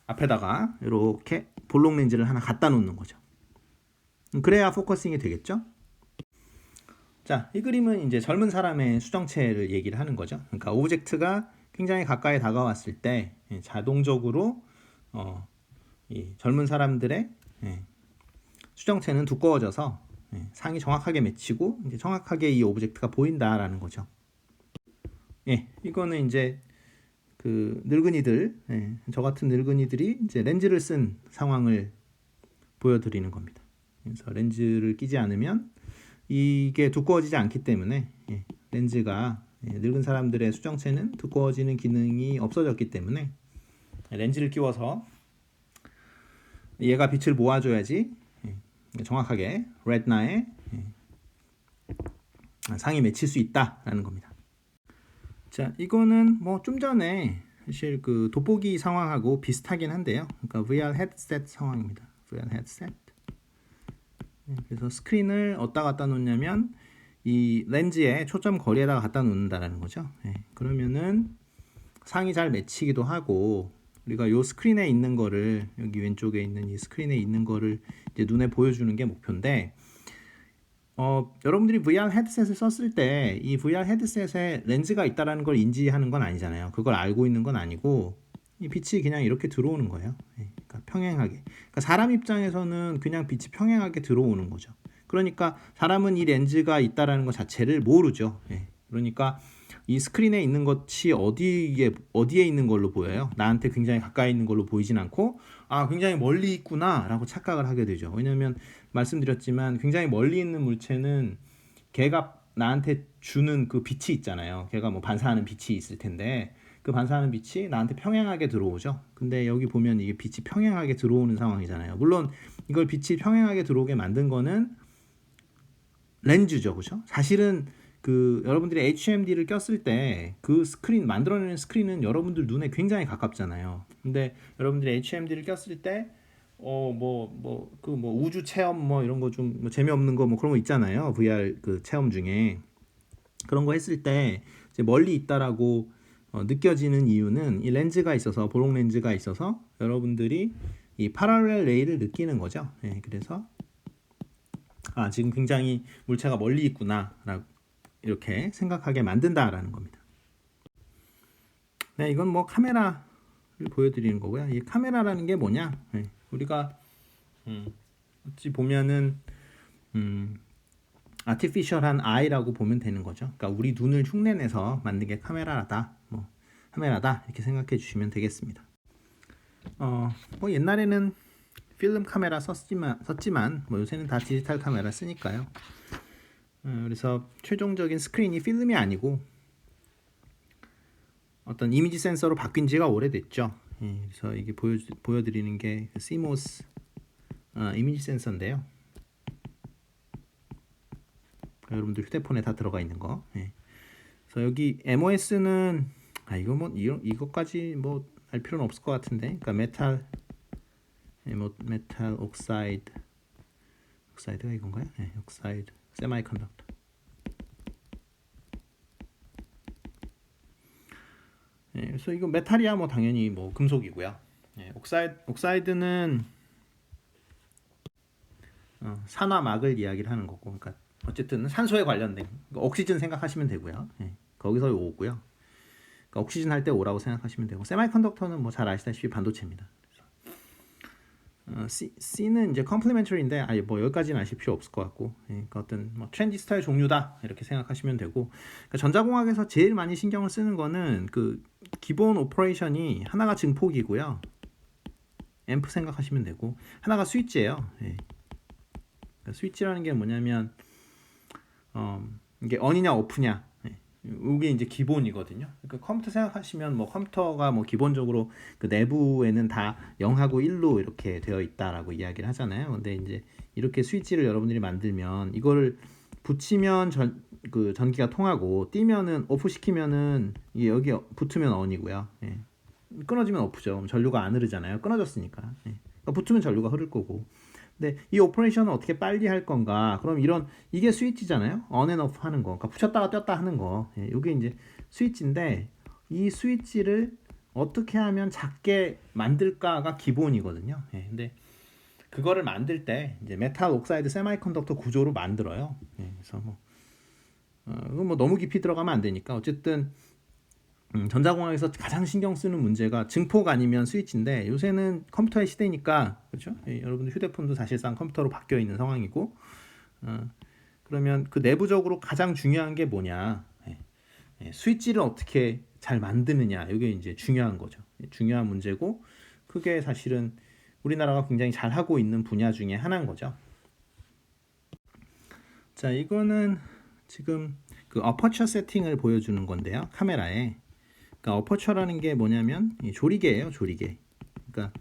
앞에다가 이렇게 볼록 렌즈를 하나 갖다 놓는 거죠. 그래야 포커싱이 되겠죠. 자, 이 그림은 이제 젊은 사람의 수정체를 얘기를 하는 거죠. 그러니까 오브젝트가 굉장히 가까이 다가왔을 때 자동적으로 이 젊은 사람들의 수정체는 두꺼워져서 상이 정확하게 맺히고 이제 정확하게 이 오브젝트가 보인다라는 거죠. 이거는 이제 그 늙은이들, 저 같은 늙은이들이 이제 렌즈를 쓴 상황을 보여드리는 겁니다. 그래서 렌즈를 끼지 않으면 이게 두꺼워지지 않기 때문에 렌즈가 늙은 사람들의 수정체는 두꺼워지는 기능이 없어졌기 때문에 렌즈를 끼워서 얘가 빛을 모아줘야지 정확하게 레티나에 상이 맺힐 수 있다라는 겁니다. 자, 이거는 뭐 좀 전에 사실 그 돋보기 상황하고 비슷하긴 한데요. 그러니까 VR 헤드셋 상황입니다. VR 헤드셋. 그래서 스크린을 어디다 갖다 놓냐면 이 렌즈의 초점 거리에다가 갖다 놓는다라는 거죠. 그러면은 상이 잘 맺히기도 하고 우리가 요 스크린에 있는 거를 여기 왼쪽에 있는 이 스크린에 있는 거를 이제 눈에 보여주는 게 목표인데 여러분들이 VR 헤드셋을 썼을 때 이 VR 헤드셋에 렌즈가 있다라는 걸 인지하는 건 아니잖아요. 그걸 알고 있는 건 아니고 이 빛이 그냥 이렇게 들어오는 거예요. 그러니까 평행하게. 그러니까 사람 입장에서는 그냥 빛이 평행하게 들어오는 거죠. 그러니까 사람은 이 렌즈가 있다라는 것 자체를 모르죠. 그러니까 이 스크린에 있는 것이 어디에 있는 걸로 보여요? 나한테 굉장히 가까이 있는 걸로 보이진 않고 굉장히 멀리 있구나 라고 착각을 하게 되죠. 왜냐하면 말씀드렸지만 굉장히 멀리 있는 물체는 걔가 나한테 주는 그 빛이 있잖아요. 걔가 뭐 반사하는 빛이 있을 텐데 그 반사하는 빛이 나한테 평행하게 들어오죠. 근데 여기 보면 이게 빛이 평행하게 들어오는 상황이잖아요. 물론 이걸 빛이 평행하게 들어오게 만든 거는 렌즈죠. 그죠? 사실은 그 여러분들이 HMD를 꼈을 때 그 스크린 만들어내는 스크린은 여러분들 눈에 굉장히 가깝잖아요. 근데 여러분들이 HMD를 꼈을 때 우주 체험 뭐 이런 거 좀 재미없는 거 뭐 그런 거 있잖아요. VR 그 체험 중에 그런 거 했을 때 이제 멀리 있다라고 느껴지는 이유는 이 렌즈가 있어서 볼록 렌즈가 있어서 여러분들이 이 파랄렐 레이를 느끼는 거죠. 그래서 지금 굉장히 물체가 멀리 있구나라고 이렇게 생각하게 만든다라는 겁니다. 네, 이건 뭐 카메라를 보여드리는 거고요. 이 카메라라는 게 뭐냐? 우리가 어찌 보면은 아티피셜한 아이라고 보면 되는 거죠. 그러니까 우리 눈을 흉내내서 만든 게 카메라다, 카메라다 이렇게 생각해 주시면 되겠습니다. 뭐 옛날에는 필름 카메라 썼지만 뭐 요새는 다 디지털 카메라 쓰니까요. 그래서 최종적인 스크린이 필름이 아니고 어떤 이미지 센서로 바뀐 지가 오래됐죠. 그래서 이게 보여드리는 게 CMOS 이미지 센서인데요. 여러분들 휴대폰에 다 들어가 있는 거. 그래서 여기 MOS는 이거까지 뭐 알 필요는 없을 것 같은데. 그러니까 메탈 옥사이드 옥사이드가 이건가요? 네, 옥사이드 세마이컨덕터. 네, 그래서 이거 메탈이야 뭐 당연히 뭐 금속이고요. 네, 옥사이드는 산화막을 이야기를 하는 거고, 그러니까 어쨌든 산소에 관련된 옥시즌 생각하시면 되고요. 네, 거기서 오고요. 그러니까 옥시즌 할 때 오라고 생각하시면 되고, 세마이컨덕터는 뭐 잘 아시다시피 반도체입니다. C는 이제 컴플리멘터리인데 뭐 여기까지는 아실 필요 없을 것 같고, 그러니까 어떤 뭐 트랜지스터의 종류다 이렇게 생각하시면 되고, 그러니까 전자공학에서 제일 많이 신경을 쓰는 거는 그 기본 오퍼레이션이 하나가 증폭이고요, 앰프 생각하시면 되고, 하나가 스위치예요. 그러니까 스위치라는 게 뭐냐면 이게 on이냐 off냐, 이게 이제 기본이거든요. 그러니까 컴퓨터 생각하시면 뭐 컴퓨터가 뭐 기본적으로 그 내부에는 다 0하고 1로 이렇게 되어 있다라고 이야기를 하잖아요. 근데 이제 이렇게 스위치를 여러분들이 만들면 이거를 붙이면 그 전기가 통하고, 띄면은 오프 시키면은 이게 여기 붙으면 on이고요. 끊어지면 off죠. 전류가 안 흐르잖아요. 끊어졌으니까. 그러니까 붙으면 전류가 흐를 거고. 근데 이 오퍼레이션을 어떻게 빨리 할 건가? 그럼 이게 스위치잖아요. on and off 하는 거. 그러니까 붙였다가 뗐다 하는 거. 이게 이제 스위치인데, 이 스위치를 어떻게 하면 작게 만들까가 기본이거든요. 근데 그거를 만들 때 이제 메탈 옥사이드 세마이컨덕터 구조로 만들어요. 그래서 이건 뭐 너무 깊이 들어가면 안 되니까, 어쨌든 전자공학에서 가장 신경 쓰는 문제가 증폭 아니면 스위치인데, 요새는 컴퓨터의 시대니까, 그렇죠? 여러분들 휴대폰도 사실상 컴퓨터로 바뀌어 있는 상황이고, 그러면 그 내부적으로 가장 중요한 게 뭐냐? 스위치를 어떻게 잘 만드느냐, 이게 이제 중요한 거죠. 중요한 문제고, 그게 사실은 우리나라가 굉장히 잘 하고 있는 분야 중에 하나인 거죠. 자, 이거는 지금 그 어퍼처 세팅을 보여주는 건데요, 카메라에. 그러니까 어퍼처라는 게 뭐냐면 조리개예요, 조리개. 그러니까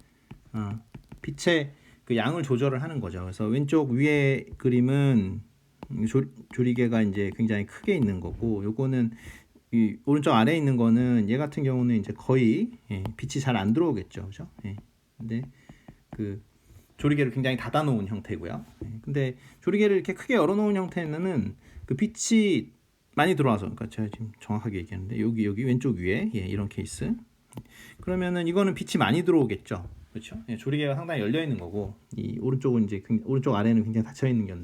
빛의 그 양을 조절을 하는 거죠. 그래서 왼쪽 위에 그림은 조리개가 이제 굉장히 크게 있는 거고, 요거는 이 오른쪽 아래에 있는 거는, 얘 같은 경우는 이제 거의 빛이 잘 안 들어오겠죠, 그죠? 근데 그 조리개를 굉장히 닫아 놓은 형태고요. 근데 조리개를 이렇게 크게 열어 놓은 형태는 그 빛이 많이 들어와서, 그러니까 제가 지금 정확하게 얘기하는데, 여기 왼쪽 위에 이런 케이스. 그러면은 이거는 빛이 많이 들어오겠죠, 그렇죠? 조리개가 상당히 열려 있는 거고, 이 오른쪽은 이제 오른쪽 아래는 굉장히 닫혀 있는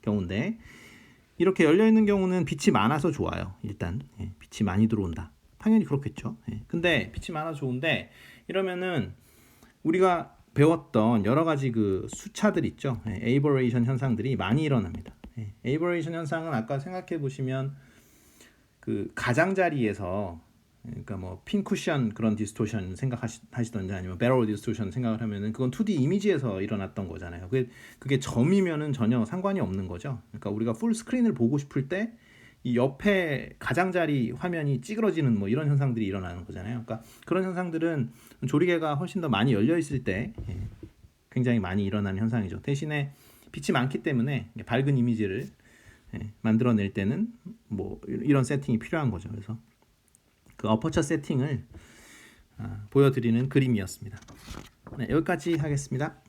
경우인데, 이렇게 열려 있는 경우는 빛이 많아서 좋아요. 일단 빛이 많이 들어온다, 당연히 그렇겠죠. 근데 빛이 많아서 좋은데, 이러면은 우리가 배웠던 여러 가지 그 수차들 있죠. 에이버레이션 현상들이 많이 일어납니다. 에이버레이션 현상은 아까 생각해 보시면 그 가장자리에서, 그러니까 뭐 핀쿠션 그런 디스토션 생각하시던지, 아니면 배럴 디스토션 생각을 하면은 그건 2D 이미지에서 일어났던 거잖아요. 그게 점이면은 전혀 상관이 없는 거죠. 그러니까 우리가 풀 스크린을 보고 싶을 때 이 옆에 가장자리 화면이 찌그러지는 뭐 이런 현상들이 일어나는 거잖아요. 그러니까 그런 현상들은 조리개가 훨씬 더 많이 열려 있을 때 굉장히 많이 일어나는 현상이죠. 대신에 빛이 많기 때문에 밝은 이미지를 만들어낼 때는 뭐 이런 세팅이 필요한 거죠. 그래서 그 어퍼처 세팅을 보여드리는 그림이었습니다. 여기까지 하겠습니다.